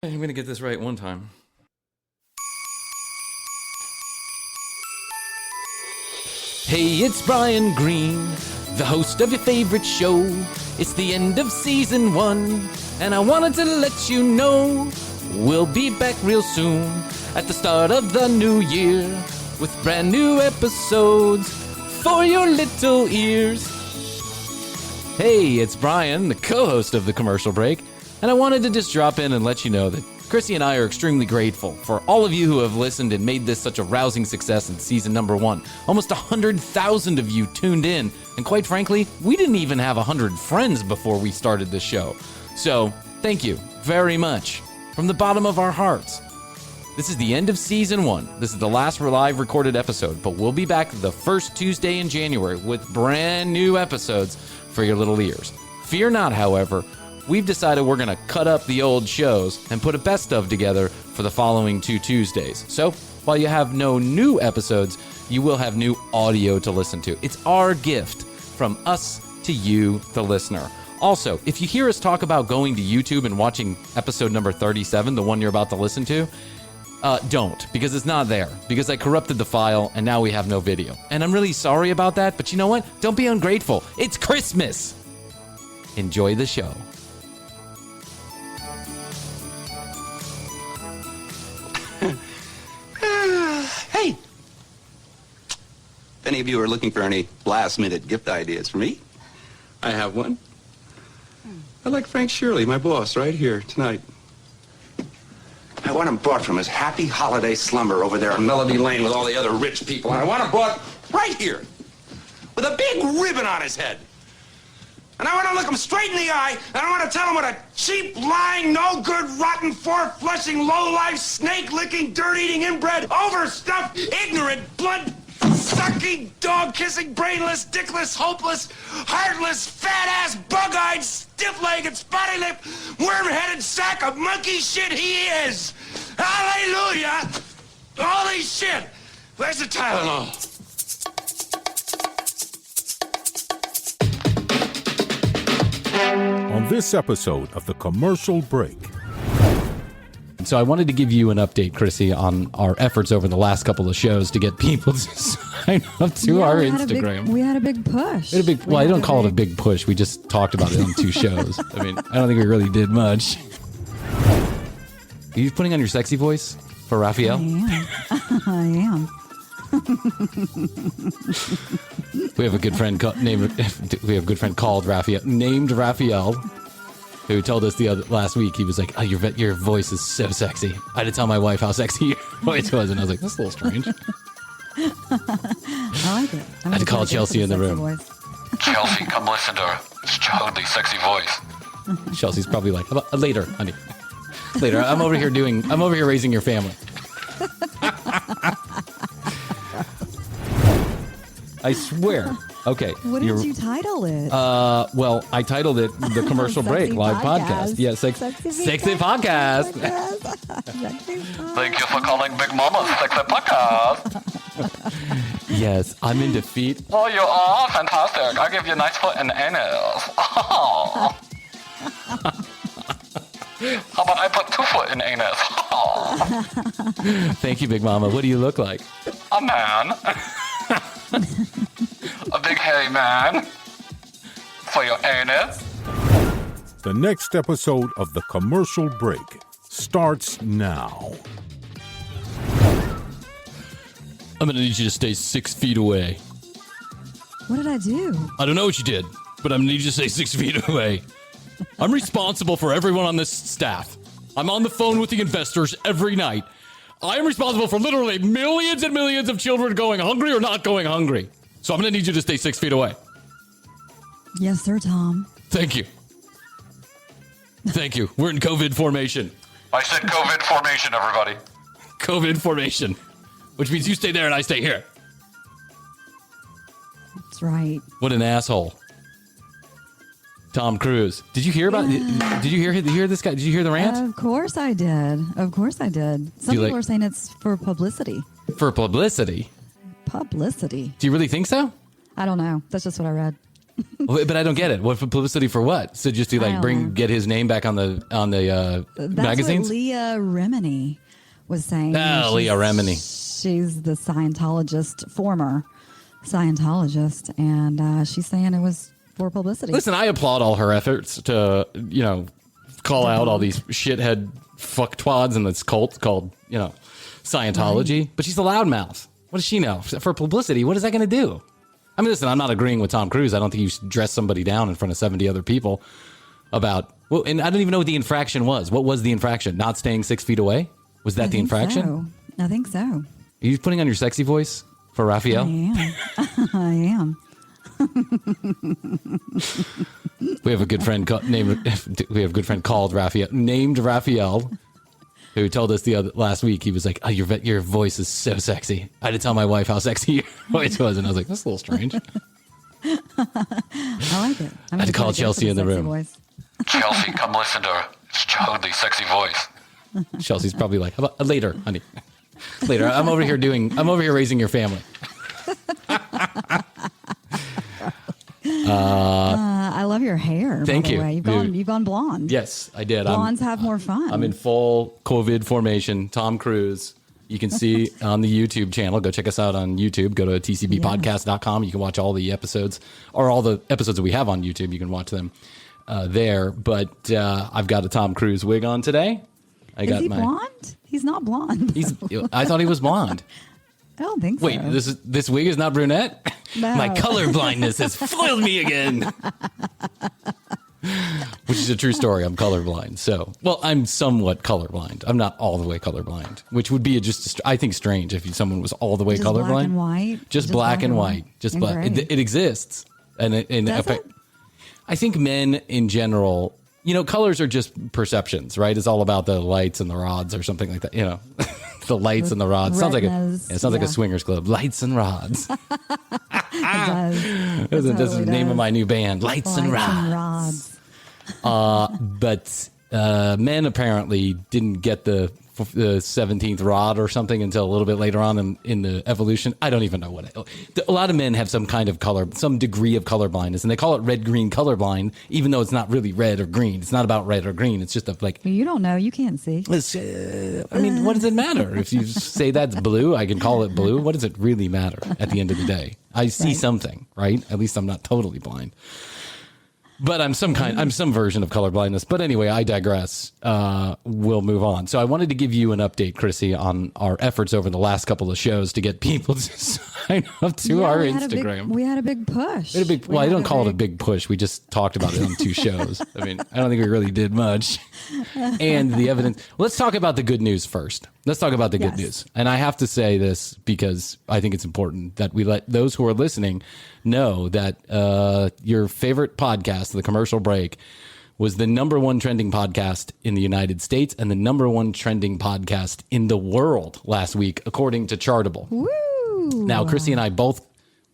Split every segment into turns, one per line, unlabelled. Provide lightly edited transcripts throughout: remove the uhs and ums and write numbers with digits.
I'm going to get this right one time. Hey, it's Brian Green, the host of your favorite show. It's the end of season 1, and I wanted to let you know we'll be back real soon at the start of the new year with brand new episodes for your little ears. Hey, it's Brian, the co-host of The Commercial Break, and I wanted to just drop in and let you know that Krissy and I are extremely grateful for all of you who have listened and made this such a rousing success in season number 1. Almost 100,000 of you tuned in, and quite frankly, we didn't even have 100 friends before we started this show. So, thank you very much from the bottom of our hearts. This is the end of season 1. This is the last live recorded episode, but we'll be back the first Tuesday in January with brand new episodes for your little ears. Fear not, however, we've decided we're going to cut up the old shows and put a best of together for the following 2 Tuesdays. So, while you have no new episodes, you will have new audio to listen to. It's our gift from us to you, the listener. Also, if you hear us talk about going to YouTube and watching episode number 37, the one you're about to listen to, don't, because it's not there, because I corrupted the file and now we have no video. And I'm really sorry about that, but you know what? Don't be ungrateful. It's Christmas. Enjoy the show.
Hey, if any of you are looking for any last-minute gift ideas for me, I have one. I like Frank Shirley, my boss, right here tonight. I want him brought from his happy holiday slumber over there on Melody Lane with all the other rich people, and I want him brought right here with a big ribbon on his head. And I want to look him straight in the eye, and I want to tell him what a cheap, lying, no-good, rotten, four-flushing, low-life, snake-licking, dirt-eating, inbred, overstuffed, ignorant, blood-sucking, dog-kissing, brainless, dickless, hopeless, heartless, fat-ass, bug-eyed, stiff-legged, spotty-lipped, worm-headed sack of monkey shit he is. Hallelujah! Holy shit! Where's the Tylenol?
On this episode of The Commercial Break.
So I wanted to give you an update, Krissy, on our efforts over the last couple of shows to get people to sign up to our Instagram.
We had a big push.
Well, I don't call it a big push. We just talked about it on 2 shows. I mean, I don't think we really did much. Are you putting on your sexy voice for Raphael?
I am.
We have a good friend called Raphael, named Raphael, who told us last week. He was like, "Oh, your voice is so sexy." I had to tell my wife how sexy your voice was, and I was like, "That's a little strange."
I like it.
I had to call Chelsea in the room.
Chelsea, come listen to her. It's Hoadley's sexy voice.
Chelsea's probably like, later, honey. Later. I'm over here raising your family. I swear. Okay.
What did you title it?
Well, I titled it The Commercial Break Live Podcast. Yeah, sexy podcast.
Thank you for calling Big Mama's Sexy Podcast.
Yes, I'm in defeat.
Oh, you are fantastic. I give you a nice foot and anus. Oh. How about I put 2 foot in anus? Oh.
Thank you, Big Mama. What do you look like?
A man. A big hairy man. For your anus.
The next episode of The Commercial Break starts now.
I'm going to need you to stay 6 feet away.
What did I do?
I don't know what you did, but I'm going to need you to stay 6 feet away. I'm responsible for everyone on this staff. I'm on the phone with the investors every night. I am responsible for literally millions and millions of children going hungry or not going hungry. So I'm going to need you to stay 6 feet away.
Yes, sir, Tom.
Thank you. Thank you. We're in COVID formation.
I said COVID formation, everybody.
COVID formation. Which means you stay there and I stay here.
That's right.
What an asshole. Tom Cruise. Did you hear about? Did you hear this guy? Did you hear the rant?
Of course I did. Some people are saying it's for publicity.
For publicity?
Publicity.
Do you really think so?
I don't know. That's just what I read.
But I don't get it. What for publicity for what? So just to like get his name back on the
That's
magazines?
what Leah Remini was saying.
Oh, Leah Remini.
She's the former Scientologist, and she's saying it was for publicity.
Listen, I applaud all her efforts to, call out all these shithead fucktwads in this cult called, Scientology. Right. But she's a loudmouth. What does she know? For publicity, what is that going to do? I mean, listen, I'm not agreeing with Tom Cruise. I don't think you should dress somebody down in front of 70 other people about, and I don't even know what the infraction was. What was the infraction? Not staying 6 feet away? Was that the infraction?
So. I think so.
Are you putting on your sexy voice for Raphael?
I am.
We have a good friend called Raphael, named Raphael, who told us last week. He was like, "Oh, your voice is so sexy." I had to tell my wife how sexy your voice was, and I was like, "That's a little strange."
I like it.
I had to call Chelsea in the room.
Voice.
Chelsea, come listen to Hoadley's sexy voice.
Chelsea's probably like, "How about later, honey? Later. I'm over here raising your family."
I love your hair.
Thank you.
You've gone blonde.
Yes, I did.
Blondes have more fun.
I'm in full COVID formation. Tom Cruise. You can see on the YouTube channel. Go check us out on YouTube. Go to tcbpodcast.com. You can watch all the episodes, or all the episodes that we have on YouTube. You can watch them there. But I've got a Tom Cruise wig on today.
Is he blonde? He's not blonde.
I thought he was bloned.
I don't think so.
Wait, this wig is not brunette?
No.
My color blindness has foiled me again. Which is a true story. I'm colorblind. So, I'm somewhat colorblind. I'm not all the way colorblind, which would be I think strange if someone was all the way colorblind.
Black and white.
Just black and white. Just black. It exists. I think men in general, colors are just perceptions, right? It's all about the lights and the rods or something like that. The lights and the rods. Sounds like a swingers club. Lights and rods.
It
does. That's the name
does.
of my new band. Lights and Rods. But men apparently didn't get the 17th rod or something until a little bit later on in the evolution. I don't even know a lot of men have some degree of colorblindness, and they call it red-green colorblind, even though it's not really red or green. It's not about red or green. It's just
you don't know. You can't see.
What does it matter? If you say that's blue, I can call it blue. What does it really matter at the end of the day? I see something, right? At least I'm not totally blind. But I'm some version of colorblindness. But anyway, I digress. We'll move on. So I wanted to give you an update, Krissy, on our efforts over the last couple of shows to get people to sign up to our Instagram.
We had a big push.
I don't call it a big push. We just talked about it on 2 shows. I mean, I don't think we really did much. And the evidence. Let's talk about the good news first. Let's talk about the good news. And I have to say this because I think it's important that we let those who are listening know that your favorite podcast, The Commercial Break, was the #1 trending podcast in the United States and the #1 trending podcast in the world last week, according to Chartable.
Woo!
Now, Krissy and I both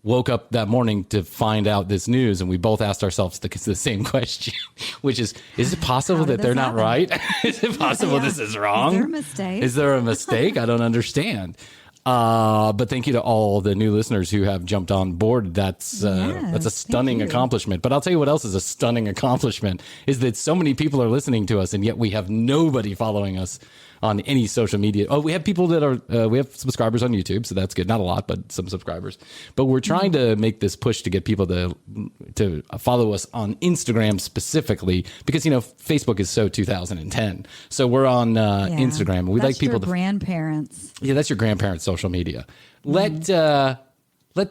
woke up that morning to find out this news, and we both asked ourselves the same question, which is it possible that they're not right? Is it possible this is wrong?
Is there a mistake?
Is there a mistake? I don't understand. But thank you to all the new listeners who have jumped on board. That's a stunning accomplishment. But I'll tell you what else is a stunning accomplishment is that so many people are listening to us, and yet we have nobody following us on any social media. Oh, we have people that are, we have subscribers on YouTube, so that's good. Not a lot, but some subscribers. But we're trying to make this push to get people to follow us on Instagram specifically because, Facebook is so 2010. So we're on Instagram. And we like people to
grandparents.
Yeah, that's your grandparents' social media. Let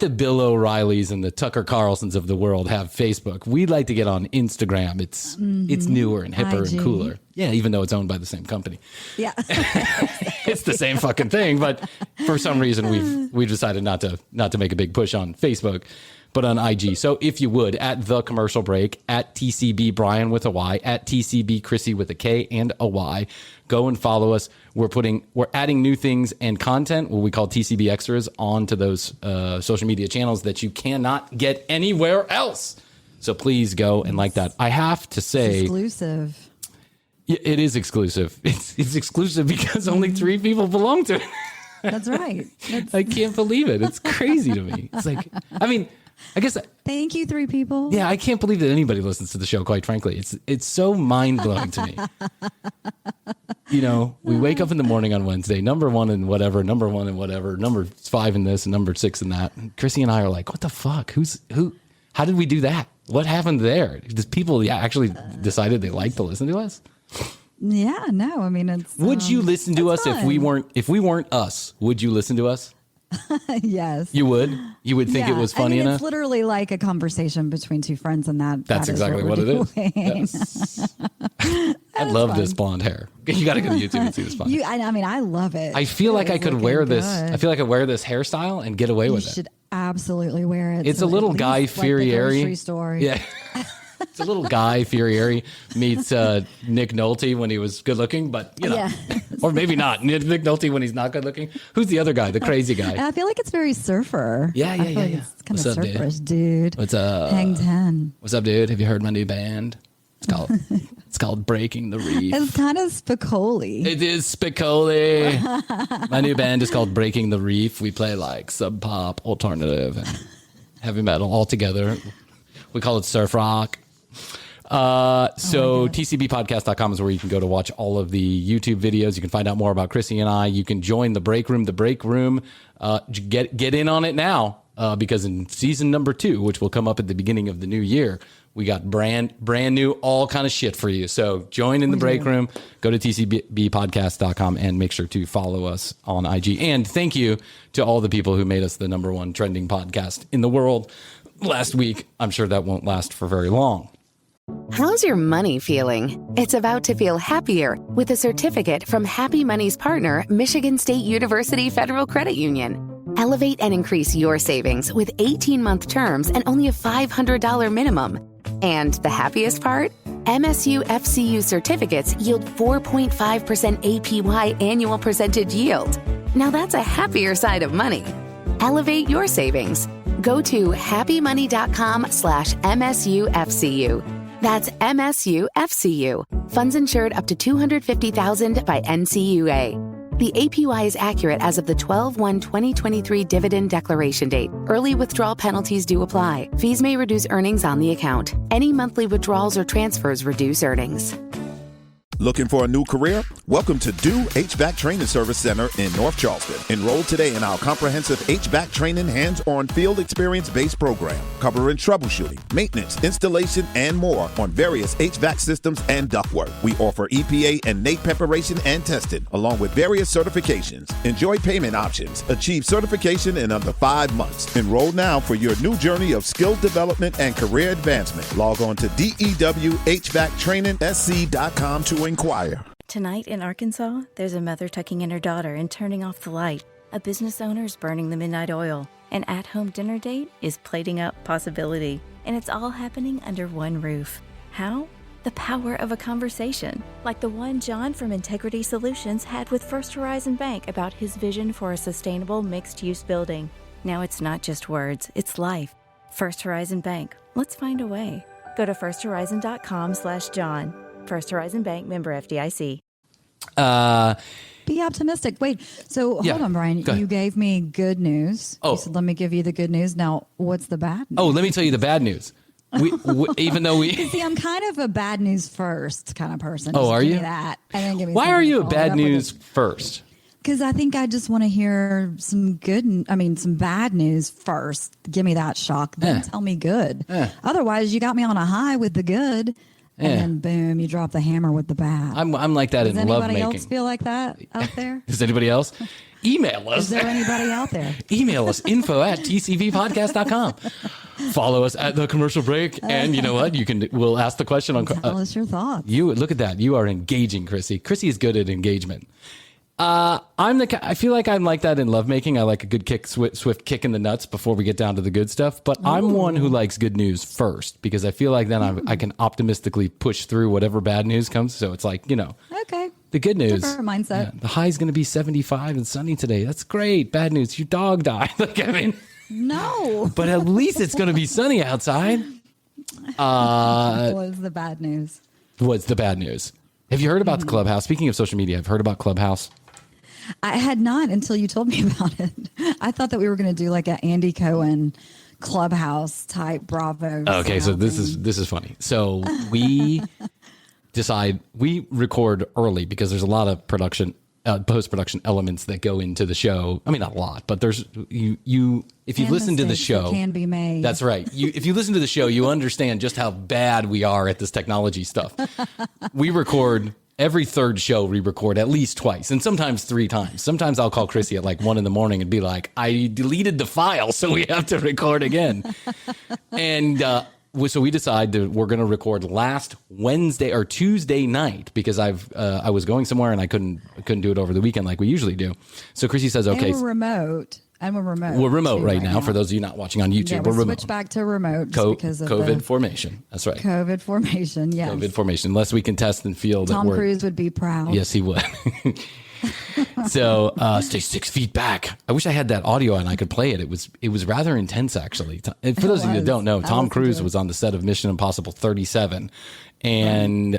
the Bill O'Reillys and the Tucker Carlsons of the world have Facebook. We'd like to get on Instagram. It's newer and hipper and cooler. Yeah, even though it's owned by the same company.
Yeah.
It's the same fucking thing, but for some reason we've decided not to make a big push on Facebook, but on IG. So if you would, at The Commercial Break, at TCB Bryan with a Y, at TCB Krissy with a K and a Y, go and follow us. We're adding new things and content, what we call TCB extras, onto those social media channels that you cannot get anywhere else. So please go and like that. I have to say,
exclusive.
Yeah, it is exclusive. It's exclusive because only 3 people belong to it.
That's right.
I can't believe it. It's crazy to me. It's like, I guess.
Thank you, 3 people.
Yeah, I can't believe that anybody listens to the show, quite frankly. It's so mind-blowing to me. We wake up in the morning on Wednesday, number 1 and whatever, number 5 in this, and number 6 in that. And Krissy and I are like, what the fuck? Who? How did we do that? What happened there? Does people actually decided they like to listen to us?
Yeah, no, I mean, it's.
Would you listen to us
fun.
if we weren't us? Would you listen to us?
Yes.
You would? You would think it was funny enough?
It's literally like a conversation between 2 friends, and
that's exactly what it is. Yes. I love this blonde hair. You got to go to YouTube and see this blonde hair.
I love it.
I feel like I could wear this. I feel like I wear this hairstyle and get away with it.
You should absolutely wear it.
It's a little Guy Fieri.
Grocery store.
Yeah. It's a little Guy Fieri meets Nick Nolte when he was good looking, but
Yeah.
or maybe not. Nick Nolte when he's not good looking. Who's the other guy? The crazy guy.
I feel like it's very surfer.
Yeah.
It's kind
What's
of
up,
surferish, dude.
What's up?
Hang 10.
What's up, dude? Have you heard my new band? It's called Breaking the Reef.
It's kind of Spicoli.
It is Spicoli. My new band is called Breaking the Reef. We play like sub pop, alternative, and heavy metal all together. We call it surf rock. TCBpodcast.com is where you can go to watch all of the YouTube videos. You can find out more about Krissy and I. You can join the break room. The break room, get in on it now because in season number 2, which will come up at the beginning of the new year, we got brand new, all kind of shit for you. So join in the break room. Go to tcbpodcast.com and make sure to follow us on IG. And thank you to all the people who made us the number 1 trending podcast in the world last week. I'm sure that won't last for very long.
How's your money feeling? It's about to feel happier with a certificate from Happy Money's partner, Michigan State University Federal Credit Union. Elevate and increase your savings with 18-month terms and only a $500 minimum. And the happiest part? MSU FCU certificates yield 4.5% APY annual percentage yield. Now that's a happier side of money. Elevate your savings. Go to happymoney.com/MSUFCU. That's MSUFCU. Funds insured up to $250,000 by NCUA. The APY is accurate as of the 12/1/2023 dividend declaration date. Early withdrawal penalties do apply. Fees may reduce earnings on the account. Any monthly withdrawals or transfers reduce earnings.
Looking for a new career? Welcome to Do HVAC Training Service Center in North Charleston. Enroll today in our comprehensive HVAC training hands-on field experience-based program, covering troubleshooting, maintenance, installation, and more on various HVAC systems and ductwork. We offer EPA and NATE preparation and testing, along with various certifications. Enjoy payment options. Achieve certification in under 5 months. Enroll now for your new journey of skill development and career advancement. Log on to DEWHVACTrainingSC.com to inquire.
Tonight in Arkansas, there's a mother tucking in her daughter and turning off the light. A business owner is burning the midnight oil. An at-home dinner date is plating up possibility. And it's all happening under one roof. How? The power of a conversation, like the one John from Integrity Solutions had with First Horizon Bank about his vision for a sustainable mixed-use building. Now it's not just words, it's life. First Horizon Bank. Let's find a way. Go to firsthorizon.com/John. First Horizon Bank, member FDIC.
Be optimistic. Wait, so
Yeah,
hold on, Brian.
go ahead.
You gave me good news.
Oh.
You said, let me give you the good news. Now, what's the bad news?
Oh, let me tell you the bad news. Even though we
See, I'm kind of a bad news first kind of person.
Oh,
Just
are
give
you?
me that, and then give me
Why
something
are
to
you a
follow it
bad
up with
news
it.
first?
Because I think I just want to hear some some bad news first. Give me that shock, then tell me good. Otherwise, you got me on a high with the good, and then boom, you drop the hammer with the bad.
I'm like that
Does
in love
anybody
making.
else feel like that out there?
Does anybody else? Email us.
Is there anybody out there?
Email us info@tcvpodcast.com. Follow us at The Commercial Break, and you know what? We'll ask the question on.
Tell us your thoughts.
You look at that. You are engaging, Krissy. Krissy is good at engagement. I feel like I'm like that in lovemaking. I like a good kick, swift kick in the nuts before we get down to the good stuff. But I'm one who likes good news first because I feel like then I can optimistically push through whatever bad news comes. So it's like,
Okay.
the good news.
Different mindset.
The high is going to be 75 and sunny today. That's great. Bad news. Your dog died.
No.
But at least it's going to be sunny outside.
What's the bad news?
What's the bad news? Have you heard about the Clubhouse? Speaking of social media, I've heard about Clubhouse.
I had not until you told me about it. I thought that we were going to do like an Andy Cohen Clubhouse type Bravo.
Okay, so this is funny. So we decide we record early because there's a lot of post-production elements that go into the show. I mean, not a lot, but there's if you listen to the show,
can be made.
That's right. If you listen to the show, you understand just how bad we are at this technology stuff. We record every third show. We record at least twice, and sometimes 3 times. Sometimes I'll call Krissy at like 1 a.m. and be like, "I deleted the file, so we have to record again." And so we decide that we're going to record last Wednesday or Tuesday night because I was going somewhere and I couldn't do it over the weekend like we usually do. So Krissy says, "Okay,
and we're remote."
We're remote right now. For those of you not watching on YouTube,
yeah,
we're remote.
Switch back to remote because of
COVID formation. That's right.
COVID formation. Yes.
COVID formation. Unless we can test and feel that
Tom Cruise would be proud.
Yes, he would. So stay 6 feet back. I wish I had that audio and I could play it. It was rather intense, actually. And for those of you that don't know, Tom Cruise was on the set of Mission Impossible 37, and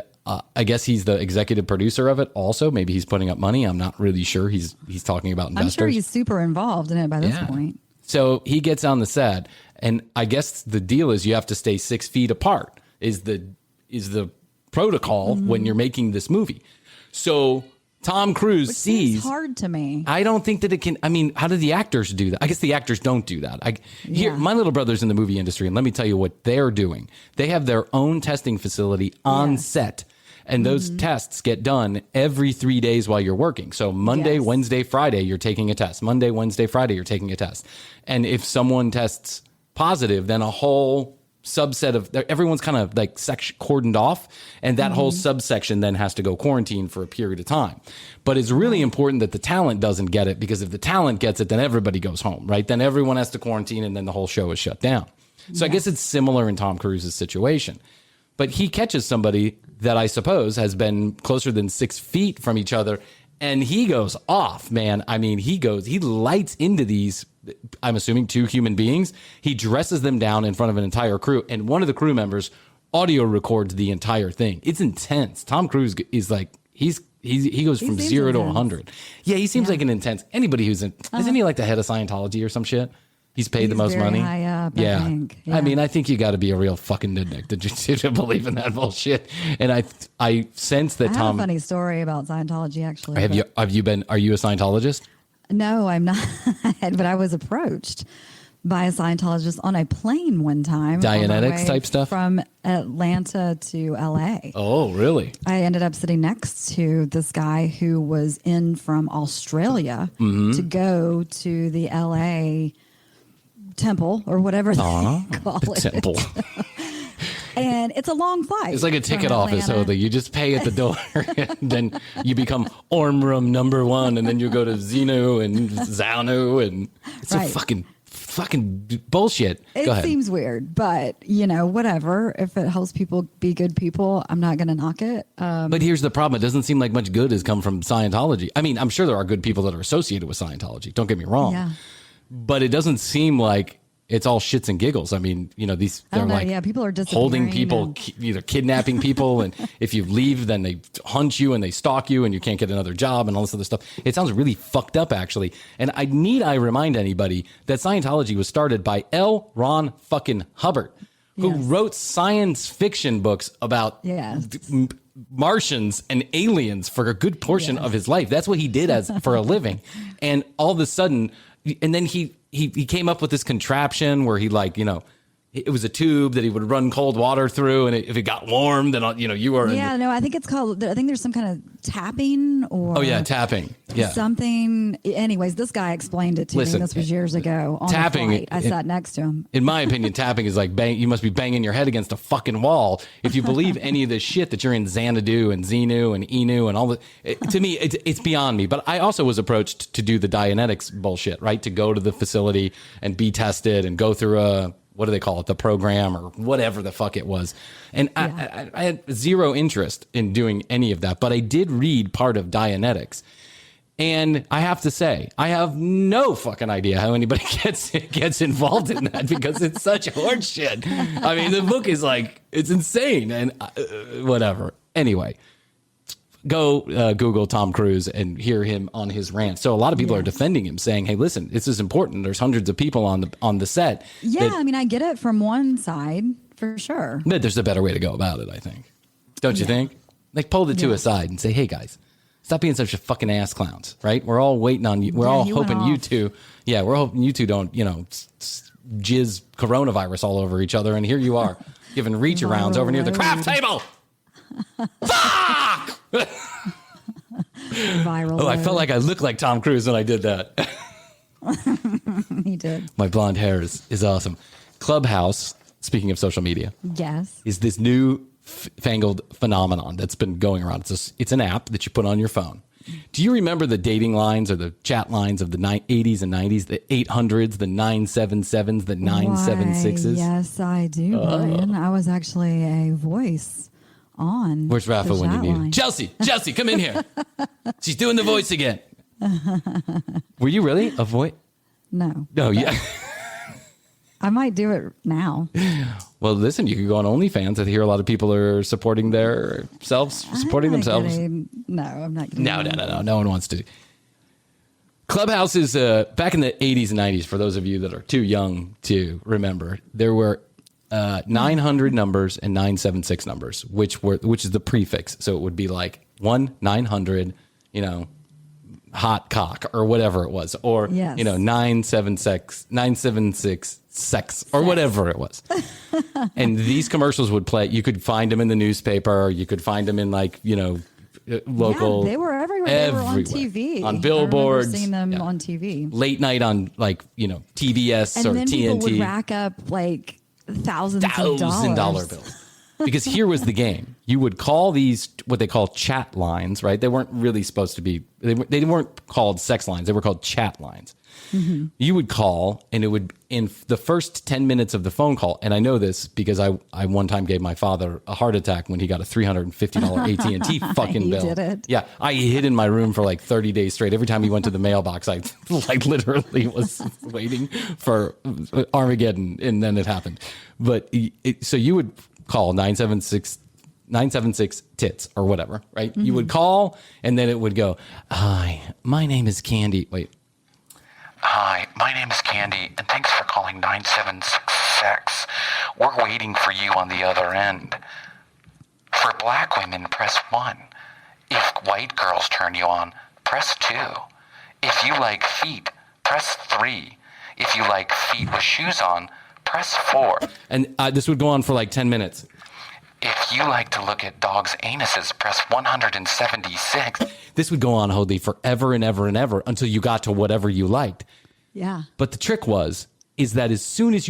I guess he's the executive producer of it. Also, maybe he's putting up money. I'm not really sure. He's talking about investors.
I'm sure he's super involved in it by this point.
So he gets on the set, and I guess the deal is you have to stay 6 feet apart. Is the protocol when you're making this movie? So Tom Cruise sees.
It's hard to me.
I don't think that it can. I mean, how do the actors do that? I guess the actors don't do that. My little brother's in the movie industry, and let me tell you what they're doing. They have their own testing facility on set, and those tests get done every 3 days while you're working. So Monday, Wednesday, Friday, you're taking a test. Monday, Wednesday, Friday, you're taking a test. And if someone tests positive, then a whole subset of everyone's kind of like cordoned off, and that whole subsection then has to go quarantine for a period of time. But it's really important that the talent doesn't get it, because if the talent gets it, then everybody goes home, right? Then everyone has to quarantine, and then the whole show is shut down. So I guess it's similar in Tom Cruise's situation. But he catches somebody that I suppose has been closer than 6 feet from each other, and he goes off, man. I mean, he lights into these, I'm assuming 2 human beings. He dresses them down in front of an entire crew, and one of the crew members audio records the entire thing. It's intense. Tom Cruise is like, he goes from 0 to 100. Yeah, he seems like an intense. Anybody who's isn't he like the head of Scientology or some shit? He's paid the most money.
High up,
yeah.
I think. Yeah.
I mean, I think you got to be a real fucking nitnick to believe in that bullshit. And I sense that
I have a funny story about Scientology, actually.
Are you a Scientologist?
No, I'm not. But I was approached by a Scientologist on a plane one time.
Dianetics type stuff?
From Atlanta to LA.
Oh, really?
I ended up sitting next to this guy who was in from Australia to go to the LA temple or whatever they call it.
Temple.
And it's a long flight.
It's like a ticket office, Hoadley. You just pay at the door, and then you become Orm Room number 1, and then you go to Xenu and Zaunu, and it's a fucking bullshit. Go ahead.
It seems weird, but whatever. If it helps people be good people, I'm not going to knock it.
But here's the problem. It doesn't seem like much good has come from Scientology. I mean, I'm sure there are good people that are associated with Scientology. Don't get me wrong.
Yeah.
But it doesn't seem like it's all shits and giggles. I mean, they're like
people are
holding people, either kidnapping people, and if you leave, then they hunt you and they stalk you and you can't get another job and all this other stuff. It sounds really fucked up, actually. And I remind anybody that Scientology was started by L. Ron fucking Hubbard, who wrote science fiction books about Martians and aliens for a good portion of his life. That's what he did for a living. And all of a sudden, and then he came up with this contraption where he it was a tube that he would run cold water through, and if it got warm, then you were.
Yeah, no, I think it's called. I think there's some kind of tapping or.
Oh yeah, tapping. Yeah.
Something. Anyways, this guy explained it to me. This was years ago. On
tapping.
The flight. I sat next to him.
In my opinion, tapping is like you must be banging your head against a fucking wall if you believe any of this shit that you're in Xanadu and Xenu and Enu and all the. To me, it's beyond me. But I also was approached to do the Dianetics bullshit, right? To go to the facility and be tested and go through what do they call it? The program or whatever the fuck it was. And I had zero interest in doing any of that, but I did read part of Dianetics. And I have to say, I have no fucking idea how anybody gets involved in that because it's such horse shit. I mean, the book is it's insane and whatever. Anyway, go Google Tom Cruise and hear him on his rant. So a lot of people are defending him, saying, "Hey, listen, this is important. There's hundreds of people on the set."
Yeah, I mean, I get it from one side for sure.
But there's a better way to go about it, I think. Don't you think? Like, pull the two aside and say, "Hey, guys, stop being such a fucking ass clowns." Right? We're all waiting on you. We're all hoping you two. Yeah, we're hoping you two don't, jizz coronavirus all over each other, and here you are giving reach arounds over near the craft table. Fuck!
Viral.
Oh, I felt like I looked like Tom Cruise when I did that.
He did.
My blonde hair is awesome. Clubhouse, speaking of social media,
Yes.
is this new fangled phenomenon that's been going around. It's an app that you put on your phone. Do you remember the dating lines or the chat lines of the 80s and 90s, the 800s, the 977s, the 976s?
Why, yes, I do, Brian. I was actually a voice on.
Where's Rafa
the
when you
chat
need him?
line.
Chelsea, come in here. She's doing the voice again. Were you really a voice?
No.
No, yeah.
I might do it now.
Well, listen, you can go on OnlyFans. I hear a lot of people are supporting themselves.
No, I'm not getting
No. No one wants to. Clubhouse is back in the 80s and 90s. For those of you that are too young to remember, there were 900 numbers and 976 numbers, which is the prefix. So it would be like 1-900, hot cock or whatever it was, or 976 sex or whatever it was. And these commercials would play. You could find them in the newspaper. You could find them in local.
Yeah, they were everywhere. They were on TV,
on billboards.
I remember seeing them on TV,
late night on TBS
and
or
then
TNT.
people would rack up like thousands of dollars.
bills. Because here was the game. You would call these what they call chat lines, right? They weren't really supposed to be. They weren't called sex lines. They were called chat lines. Mm-hmm. You would call, and it would, in the first 10 minutes of the phone call, and I know this because I one time gave my father a heart attack when he got a $350 AT&T fucking bill.
Did it?
Yeah, I hid in my room for like 30 days straight. Every time he went to the mailbox, I literally was waiting for Armageddon, and then it happened. But so you would call 976 tits or whatever, right? Mm-hmm. You would call, and then it would go, "Hi, my name is Candy." Wait.
Hi, my name is Candy, and thanks for calling 976. We're waiting for you on the other end. For black women, press 1. If white girls turn you on, press 2. If you like feet, press 3. If you like feet with shoes on, press 4.
And this would go on for like 10 minutes.
If you like to look at dogs' anuses, press 176.
This would go on, Hoadley, forever and ever and ever until you got to whatever you liked.
Yeah.
But the trick is that as soon as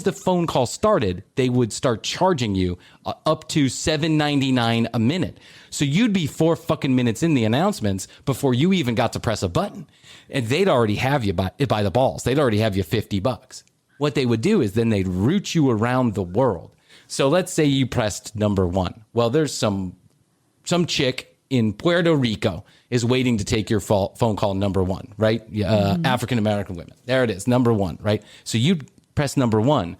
the phone call started, they would start charging you up to $7.99 a minute. So you'd be 4 fucking minutes in the announcements before you even got to press a button, and they'd already have you by the balls. They'd already have you $50. What they would do is then they'd route you around the world. So let's say you pressed number 1. Well, there's some chick in Puerto Rico is waiting to take your phone call number 1, right? African-American women. There it is, number 1, right? So you'd press number 1.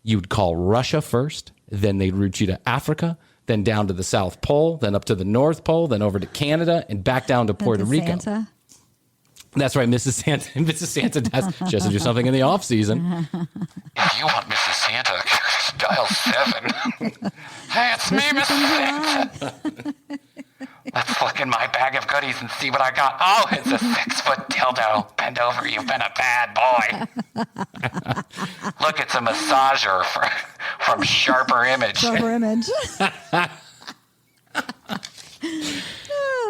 You'd call Russia first, then they'd route you to Africa, then down to the South Pole, then up to the North Pole, then over to Canada, and back down to Puerto Rico.
Santa.
That's right, Mrs. Santa. Mrs. Santa she has to do something in the off season.
If you want Mrs. Santa, dial 7. Hey, it's me, Mrs. Santa. Let's look in my bag of goodies and see what I got. Oh, it's a 6-foot dildo. Bend over, you've been a bad boy. Look, it's a massager from Sharper Image.
Sharper Image.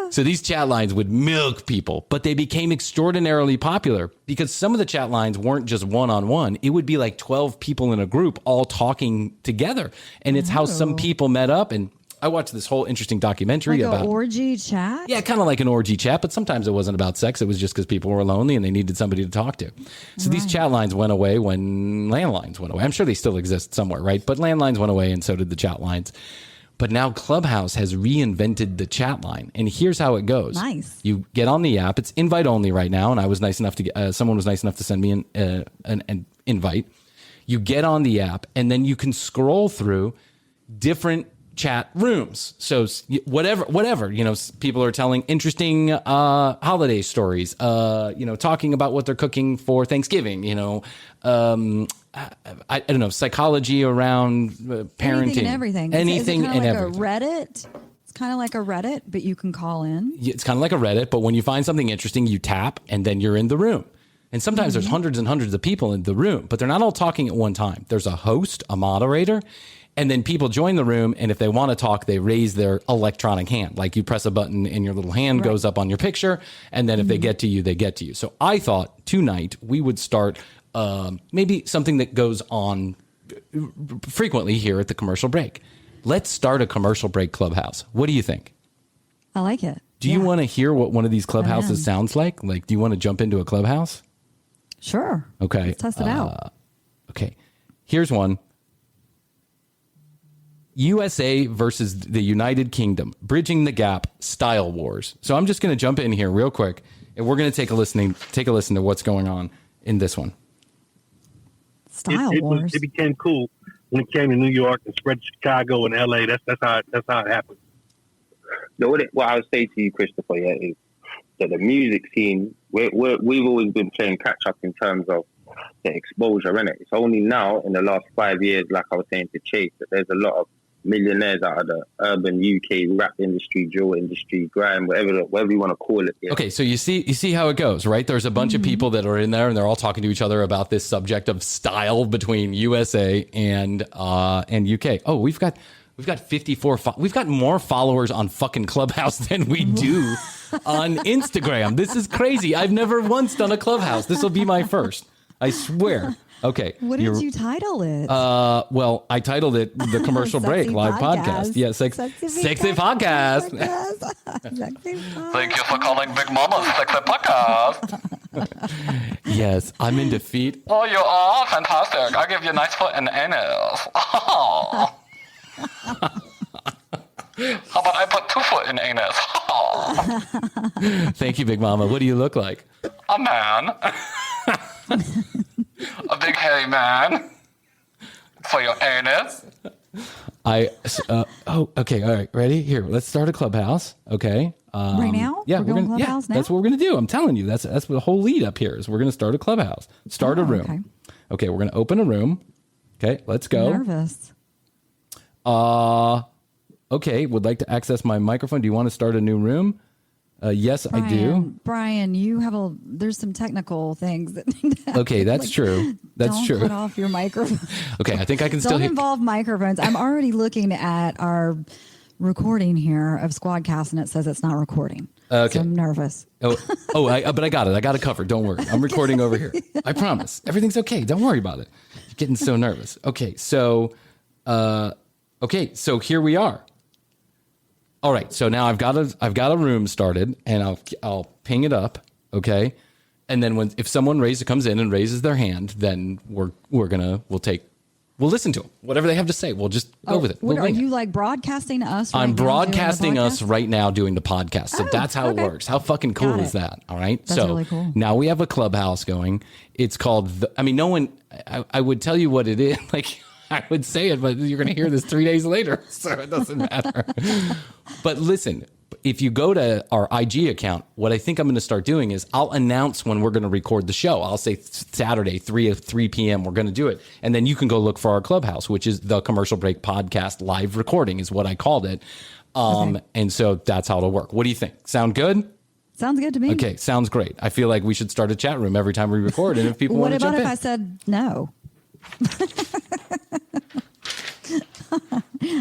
So these chat lines would milk people, but they became extraordinarily popular because some of the chat lines weren't just one-on-one. It would be like 12 people in a group all talking together. And it's how some people met up. And I watched this whole interesting documentary about
an orgy chat.
Yeah, kind of like an orgy chat, but sometimes it wasn't about sex. It was just because people were lonely and they needed somebody to talk to. So these chat lines went away when landlines went away. I'm sure they still exist somewhere, right? But landlines went away and so did the chat lines. But now Clubhouse has reinvented the chat line, and here's how it goes.
Nice.
You get on the app. It's invite only right now, and I was nice enough to someone was nice enough to send me an invite. You get on the app, and then you can scroll through different chat rooms. So whatever, people are telling interesting holiday stories, talking about what they're cooking for Thanksgiving, I don't know, psychology around parenting.
Anything and everything.
Anything and everything.
Reddit? It's kind of like a Reddit, but you can call in.
It's kind of like a Reddit, but when you find something interesting, you tap and then you're in the room. And sometimes there's hundreds and hundreds of people in the room, but they're not all talking at one time. There's a host, a moderator, and then people join the room. And if they want to talk, they raise their electronic hand. Like you press a button and your little hand goes up on your picture. And then if they get to you, they get to you. So I thought tonight we would start maybe something that goes on frequently here at the commercial break. Let's start a commercial break clubhouse. What do you think?
I like it.
Do you want to hear what one of these clubhouses sounds like? Like, do you want to jump into a clubhouse?
Sure.
Okay.
Let's test it out.
Okay. Here's one. USA versus the United Kingdom. Bridging the Gap Style Wars. So I'm just going to jump in here real quick, and we're going to take a listen to what's going on in this one.
Style Wars.
It became cool when it came to New York and spread to Chicago and LA. That's how it happened.
What I would say to you, Christopher, is that the music scene, we've always been playing catch up in terms of the exposure, innit? It's only now in the last 5 years, like I was saying to Chase, that there's a lot of millionaires out of the urban UK rap industry, drill industry, grime, whatever you want to call it. Yeah.
Okay, so you see how it goes, right? There's a bunch of people that are in there, and they're all talking to each other about this subject of style between USA and UK. Oh, we've got 54. We've got more followers on fucking Clubhouse than we do on Instagram. This is crazy. I've never once done a Clubhouse. This will be my first. I swear. Okay.
What did you title it?
Well, I titled it The Commercial Break Live Podcast. Yeah, sexy podcast.
Thank you for calling Big Mama's Sexy Podcast.
Yes, I'm in defeat.
Oh, you are? Fantastic. I'll give you a nice foot in the anus. Oh. How about I put 2 foot in anus? Oh.
Thank you, Big Mama. What do you look like?
A man. A big hairy man. For your anus.
Okay. All right. Ready? Here, let's start a clubhouse. Okay.
Right now?
Yeah,
we're going clubhouse now?
That's what we're going to do. I'm telling you, that's the whole lead up here is we're going to start a clubhouse. Start a room. Okay. We're going to open a room. Okay. Let's go.
I'm nervous.
Okay. Would like to access my microphone. Do you want to start a new room? Yes,
Bryan,
I do.
Bryan, there's some technical things that need to happen.
Okay, that's true. That's true.
Don't cut off your microphone.
Okay, I think I can still
Don't involve microphones. I'm already looking at our recording here of Squadcast, and it says it's not recording.
Okay.
So I'm nervous.
But I got it. I got it covered. Don't worry. I'm recording over here. I promise. Everything's okay. Don't worry about it. You're getting so nervous. Okay, so here we are. All right, so now I've got a room started, and I'll ping it up, okay? And then if someone comes in and raises their hand, then we'll listen to them. Whatever they have to say, we'll just go with it.
Are you like broadcasting us?
I'm broadcasting us right now doing the podcast. So that's how it works. How fucking cool is that? All right.
That's really cool.
Now we have a clubhouse going. It's called, no one, I would tell you what it is. Like, I would say it, but you're going to hear this 3 days later, so it doesn't matter. But listen, if you go to our IG account, what I think I'm going to start doing is I'll announce when we're going to record the show. I'll say Saturday, 3 p.m., we're going to do it. And then you can go look for our clubhouse, which is the Commercial Break Podcast live recording is what I called it. And so that's how it'll work. What do you think? Sound good?
Sounds good to me.
Okay, sounds great. I feel like we should start a chat room every time we record. And if people want to jump in.
What about if I said no?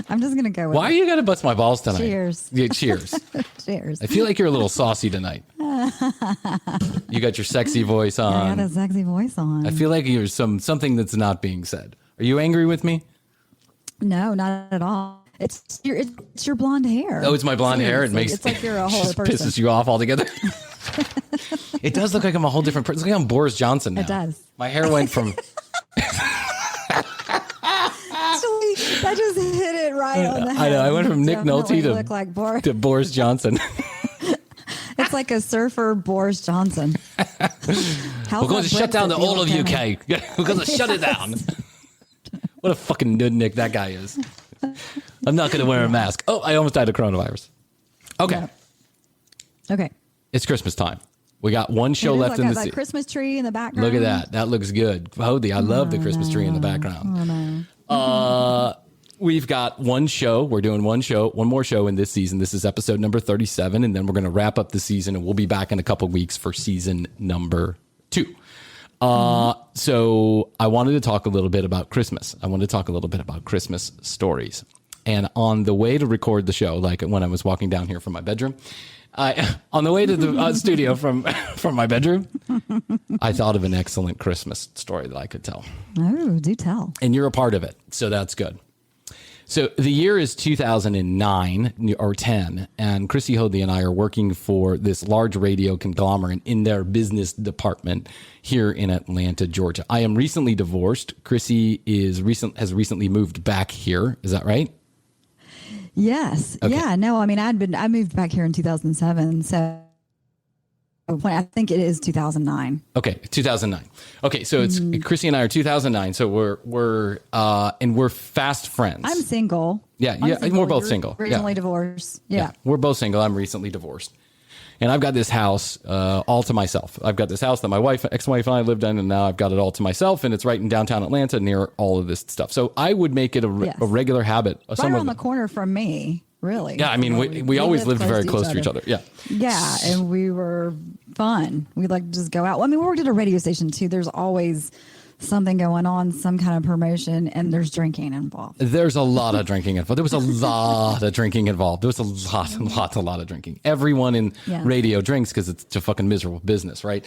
I'm just going to go with
Why
it.
you got to bust my balls tonight?
Cheers.
Yeah, cheers.
Cheers.
I feel like you're a little saucy tonight. You got your sexy voice on.
I got a sexy voice on.
I feel like there's something that's not being said. Are you angry with me?
No, not at all. It's your blonde hair.
Oh, it's my blonde hair.
It's like you're a whole other person.
Pisses you off altogether. It does look like I'm a whole different person. It's like I'm Boris Johnson now.
It does.
My hair went from...
That just hit it right on the head.
I know. I went from Nick
Nolte
to Boris Johnson.
It's like a surfer Boris Johnson.
We're going to shut down the whole of UK. We're going to shut it down. What a fucking nudnik that guy is. I'm not going to wear a mask. Oh, I almost died of coronavirus. Okay.
Yeah. Okay.
It's Christmas time. We got one show left in the season.
Christmas tree in the background.
Look at that. That looks good. Hoadley, I love the Christmas tree in the background. We've got one show. We're doing one more show in this season. This is episode number 37, and then we're going to wrap up the season, and we'll be back in a couple weeks for season number 2. So I wanted to talk a little bit about Christmas. I wanted to talk a little bit about Christmas stories. And on the way to record the show, like when I was walking down here from my bedroom, on the way to the studio from my bedroom, I thought of an excellent Christmas story that I could tell.
Oh, do tell.
And you're a part of it, so that's good. So the year is 2009 or 10, and Krissy, Hoadley, and I are working for this large radio conglomerate in their business department here in Atlanta, Georgia. I am recently divorced. Krissy has recently moved back here. Is that right?
Yes. Okay. Yeah. No, I mean, I moved back here in 2007. So I think it is 2009.
Okay. 2009. Okay. So it's Krissy and I are 2009. So we're fast friends.
I'm single.
Yeah.
I'm single.
We're both
You're
single.
Recently divorced. Yeah.
We're both single. I'm recently divorced. And I've got this house all to myself. I've got this house that my ex-wife and I lived in, and now I've got it all to myself, and it's right in downtown Atlanta near all of this stuff. So I would make it a regular habit.
Right around the corner from me, really.
Yeah, I mean, we always lived very close to each other. Yeah.
Yeah, and we were fun. We like to just go out. Well, I mean, we worked at a radio station, too. There's always something going on, some kind of promotion, and there's drinking involved.
There's a lot of drinking involved. There was a lot of drinking involved. There was a lot of drinking. Everyone in radio drinks because it's a fucking miserable business, right?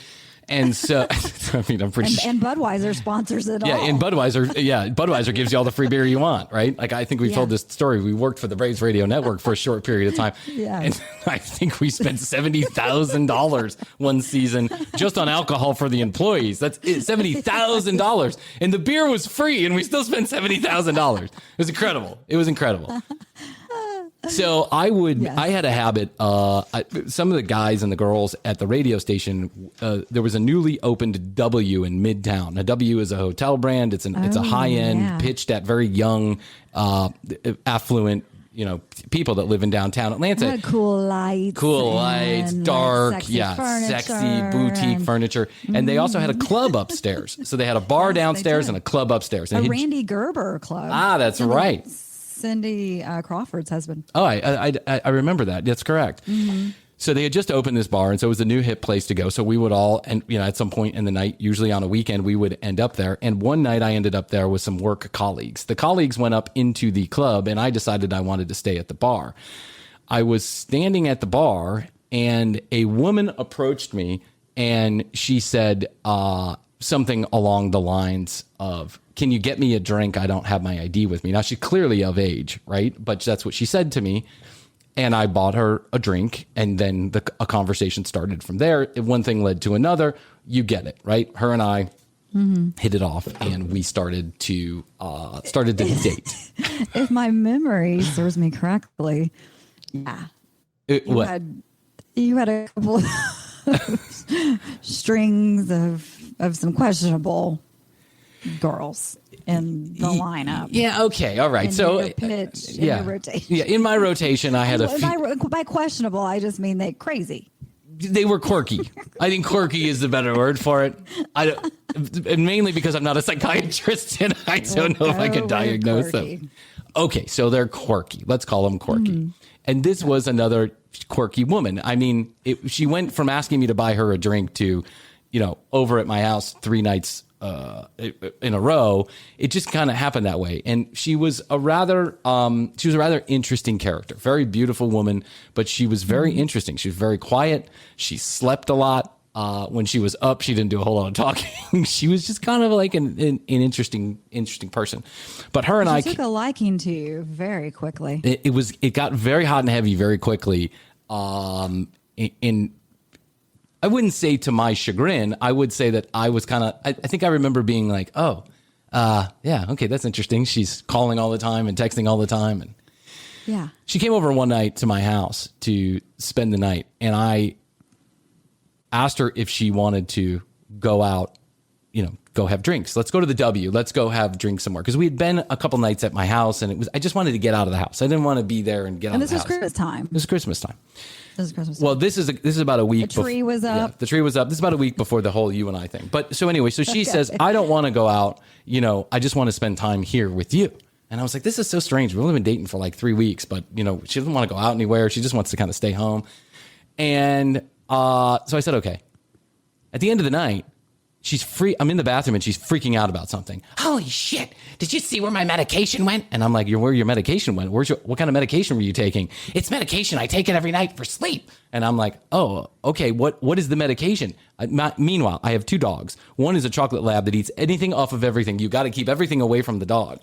And so, I mean, I'm pretty sure.
And Budweiser sponsors it all.
Yeah, and Budweiser gives you all the free beer you want, right? Like, I think we've told this story. We worked for the Braves Radio Network for a short period of time.
Yeah.
And I think we spent $70,000 one season just on alcohol for the employees. That's it, $70,000. And the beer was free, and we still spent $70,000. It was incredible. So I had a habit, some of the guys and the girls at the radio station, there was a newly opened W in Midtown. A W is a hotel brand. It's a high end, pitched at very young, affluent, people that live in downtown Atlanta.
Cool lights,
dark,
furniture,
sexy boutique furniture. And they also had a club upstairs. So they had a bar downstairs and a club upstairs. And
Randy Gerber club.
That's right.
Cindy Crawford's husband.
Oh, I remember that. That's correct. Mm-hmm. So they had just opened this bar, and so it was a new hip place to go. So we would all, and at some point in the night, usually on a weekend, we would end up there. And one night I ended up there with some work colleagues. The colleagues went up into the club, and I decided I wanted to stay at the bar. I was standing at the bar, and a woman approached me, and she said something along the lines of, "Can you get me a drink? I don't have my ID with me." Now, she's clearly of age, right? But that's what she said to me. And I bought her a drink, and then a conversation started from there. One thing led to another. You get it, right? Her and I hit it off, and we started to date.
If my memory serves me correctly, yeah. You had a couple of strings of some questionable girls in the lineup.
Yeah. Okay. All right. So
in your rotation.
Yeah. In my rotation, I had a few.
By questionable, I just mean they crazy.
They were quirky. I think quirky is the better word for it. And mainly because I'm not a psychiatrist and I don't know if I can diagnose them. Okay. So they're quirky. Let's call them quirky. Mm-hmm. And this was another quirky woman. I mean, she went from asking me to buy her a drink to, over at my house 3 nights in a row. It just kind of happened that way. And she was a rather interesting character, very beautiful woman, but she was very interesting. She was very quiet. She slept a lot. When she was up, she didn't do a whole lot of talking. She was just kind of like an interesting person. But her and I
took a liking to you very quickly.
It got very hot and heavy very quickly. I wouldn't say to my chagrin. I would say that I was kind of, I think I remember being like, yeah, okay, that's interesting. She's calling all the time and texting all the time. And
yeah,
she came over one night to my house to spend the night. And I asked her if she wanted to go out, go have drinks. Let's go to the W. Let's go have drinks somewhere. Because we had been a couple nights at my house, and I just wanted to get out of the house. I didn't want to be there and get out of the house.
And this was Christmas time.
This is Christmas time.
This is Christmas time.
Well, this is about a week.
The tree was up.
Yeah, the tree was up. This is about a week before the whole you and I thing. But so anyway, so she says, I don't want to go out. You know, I just want to spend time here with you. And I was like, this is so strange. We've only been dating for like 3 weeks, but you know, she doesn't want to go out anywhere. She just wants to kind of stay home. And so I said, okay. At the end of the night, I'm in the bathroom and she's freaking out about something. Holy shit. Did you see where my medication went? And I'm like, where your medication went? What kind of medication were you taking? It's medication. I take it every night for sleep. And I'm like, oh, okay. What is the medication? Meanwhile, I have 2 dogs. One is a chocolate lab that eats anything off of everything. You got to keep everything away from the dog.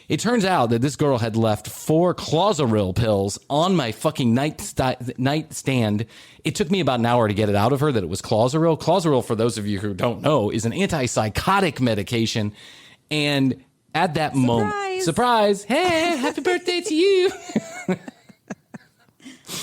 It turns out that this girl had left 4 Clozaril pills on my fucking nightstand. It took me about an hour to get it out of her that it was Clozaril. Clozaril, for those of you who don't know, is an antipsychotic medication. And at that moment, surprise, hey, happy birthday to you.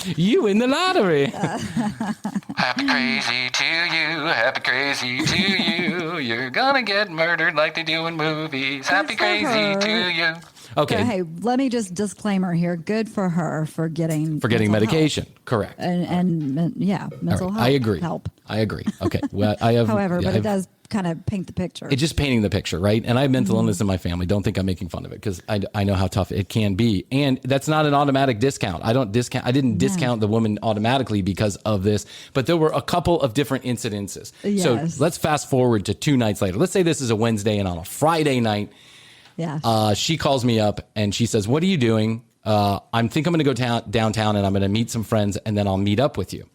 You win the lottery.
Happy crazy to you, happy crazy to you. You're gonna get murdered like they do in movies. Happy crazy to you.
Okay.
Hey, let me just disclaimer here. Good for her for getting
medication.
Help.
Correct.
And mental health.
I agree.
Help.
I agree. Okay. Well, I have.
However, it does kind of paint the picture.
It's just painting the picture, right? And I have mental illness in my family. Don't think I'm making fun of it because I know how tough it can be. And that's not an automatic discount. I didn't discount the woman automatically because of this, but there were a couple of different incidences. Yes. So let's fast forward to 2 nights later. Let's say this is a Wednesday and on a Friday night, she calls me up and she says, what are you doing? I think I'm going to go downtown and I'm going to meet some friends and then I'll meet up with you.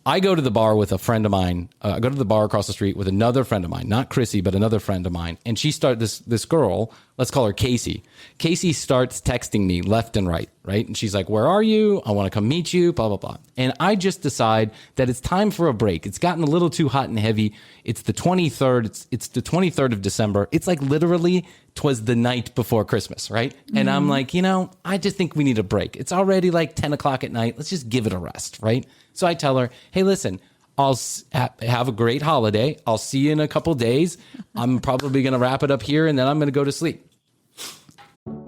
I go to the bar with a friend of mine. I go to the bar across the street with another friend of mine, not Krissy, but another friend of mine. And she starts this girl, let's call her Casey. Casey starts texting me left and right? And she's like, where are you? I want to come meet you, blah, blah, blah. And I just decide that it's time for a break. It's gotten a little too hot and heavy. It's the 23rd. It's the 23rd of December. It's like literally 'twas the night before Christmas, right? And I'm like, I just think we need a break. It's already like 10 o'clock at night. Let's just give it a rest, right? So I tell her, hey, listen, I'll have a great holiday. I'll see you in a couple days. I'm probably going to wrap it up here and then I'm going to go to sleep.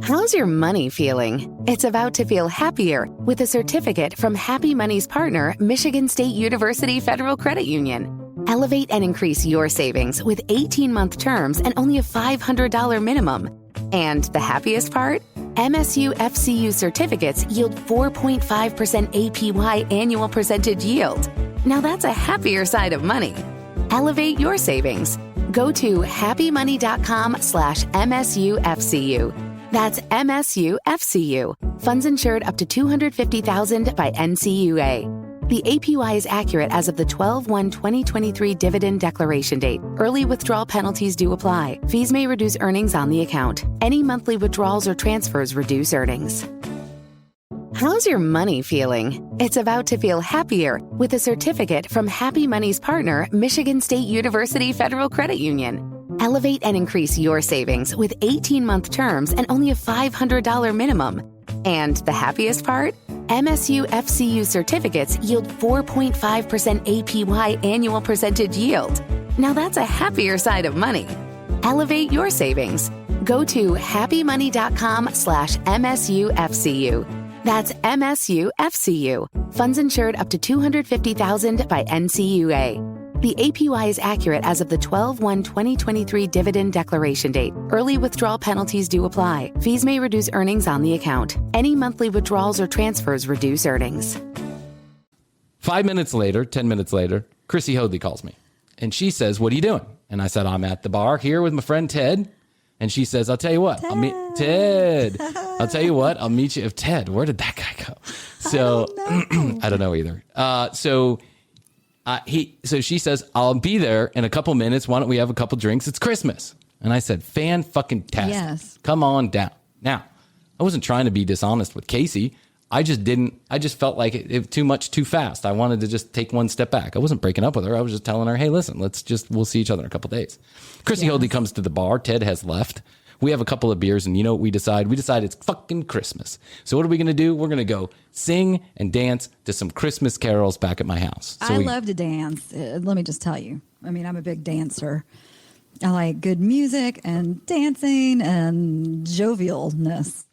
How's your money feeling? It's about to feel happier with a certificate from Happy Money's partner, Michigan State University Federal Credit Union. Elevate and increase your savings with 18-month terms and only a $500 minimum. And the happiest part? MSU FCU certificates yield 4.5% APY annual percentage yield. Now that's a happier side of money. Elevate your savings. Go to happymoney.com/MSUFCU. That's MSUFCU. Funds insured up to $250,000 by NCUA. The APY is accurate as of the 12/1/2023 dividend declaration date. Early withdrawal penalties do apply. Fees may reduce earnings on the account. Any monthly withdrawals or transfers reduce earnings. How's your money feeling? It's about to feel happier with a certificate from Happy Money's partner, Michigan State University Federal Credit Union. Elevate and increase your savings with 18-month terms and only a $500 minimum. And the happiest part? MSU FCU certificates yield 4.5% APY annual percentage yield. Now that's a happier side of money. Elevate your savings. Go to happymoney.com/MSUFCU. That's MSUFCU. Funds insured up to $250,000 by NCUA. The APY is accurate as of the 12/1/2023 dividend declaration date. Early withdrawal penalties do apply. Fees may reduce earnings on the account. Any monthly withdrawals or transfers reduce earnings.
5 minutes later, 10 minutes later, Krissy Hoadley calls me. And she says, what are you doing? And I said, I'm at the bar here with my friend Ted. And she says, I'll tell you what, I'll meet Ted. I'll tell you what, I'll meet you. If Ted, where did that guy go? So I don't know either. So she says, I'll be there in a couple minutes. Why don't we have a couple drinks? It's Christmas. And I said, fan-fucking-tastic. Yes. Come on down. Now, I wasn't trying to be dishonest with Casey. I just felt like it too much too fast. I wanted to just take one step back. I wasn't breaking up with her. I was just telling her, hey, listen, we'll see each other in a couple days. Krissy Hoadley comes to the bar. Ted has left. We have a couple of beers, and you know what we decide? We decide it's fucking Christmas. So what are we going to do? We're going to go sing and dance to some Christmas carols back at my house. So
I love to dance. Let me just tell you. I mean, I'm a big dancer. I like good music and dancing and jovialness.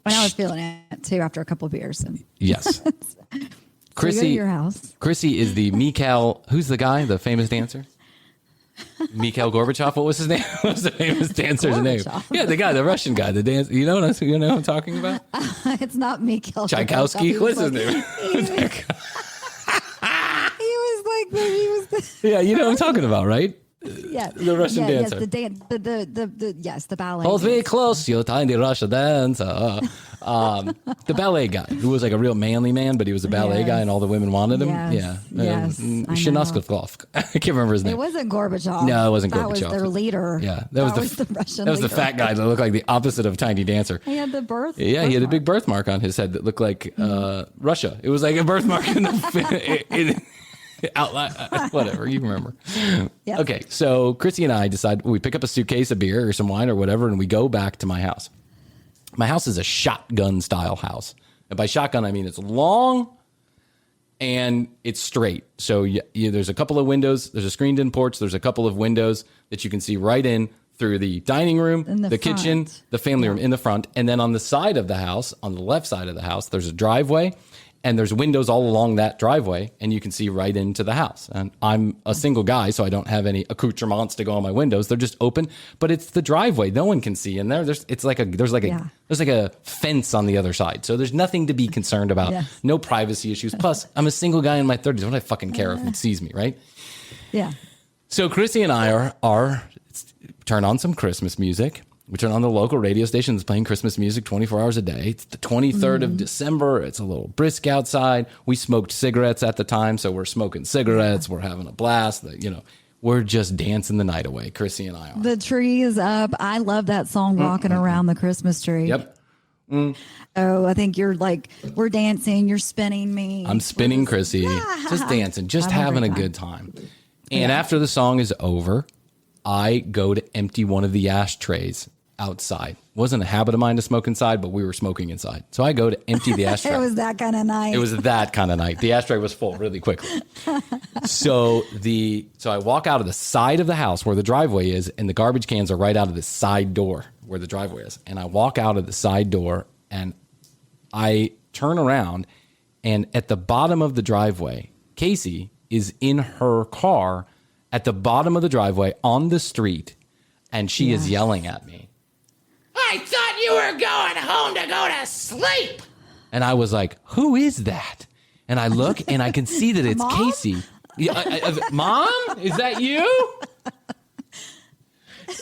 And I was feeling it too after a couple of beers. And
Yes.
Krissy, so to your house.
Krissy is the Mikhail. Who's the guy? The famous dancer? Mikhail Gorbachev. What was his name? What was the famous dancer's name? Yeah, the guy, the Russian guy, the dance. You know what I'm talking about?
It's not Mikhail
Tchaikovsky. What's his name? Yeah, you know what I'm talking about, right?
Yeah,
the Russian dancer.
Yes, the ballet.
Hold me close, you tiny Russian dancer. The ballet guy who was like a real manly man, but he was a ballet guy, and all the women wanted him.
Yes, yes,
Shinoskov. I can't remember his name.
It wasn't Gorbachev.
No, it wasn't Gorbachev.
That was their leader.
Yeah,
that was the Russian.
That was
leader.
the fat guy that looked like the opposite of Tiny Dancer.
He had the birth.
Yeah, he had a big birthmark on his head that looked like Russia. It was like a birthmark in the. Whatever, you remember. Yep. Okay, so Krissy and I decide we pick up a suitcase of beer or some wine or whatever, and we go back to my house. My house is a shotgun style house, and by shotgun I mean it's long and it's straight. So there's a couple of windows. There's a screened in porch. There's a couple of windows that you can see right in through the dining room, the kitchen, the family room in the front, and then on the side of the house, on the left side of the house, there's a driveway. And there's windows all along that driveway, and you can see right into the house. And I'm a single guy, so I don't have any accoutrements to go on my windows. They're just open, but it's the driveway. No one can see in there. There's like a fence on the other side. So there's nothing to be concerned about. Yes. No privacy issues. Plus, I'm a single guy in my 30s. What do I fucking care if it sees me, right?
Yeah.
So Krissy and I are turn on some Christmas music. We turn on the local radio station that's playing Christmas music 24 hours a day. It's the 23rd of December. It's a little brisk outside. We smoked cigarettes at the time, so we're smoking cigarettes. We're having a blast. We're just dancing the night away. Krissy and I are.
The tree is up. I love that song, Rocking Around the Christmas Tree.
Yep.
Oh, I think you're like, we're dancing. You're spinning me.
I'm spinning Krissy. Just dancing. Just having a good time. And after the song is over, I go to empty one of the ashtrays outside. Wasn't a habit of mine to smoke inside, but we were smoking inside. So I go to empty the ashtray.
It was that kind of night.
It was that kind of night. The ashtray was full really quickly. So I walk out of the side of the house where the driveway is, and the garbage cans are right out of the side door where the driveway is. And I walk out of the side door, and I turn around, and at the bottom of the driveway, Casey is in her car at the bottom of the driveway on the street, and she is yelling at me. I thought you were going home to go to sleep. And I was like, who is that? And I look, and I can see that it's
Mom?
Casey. Mom, is that you?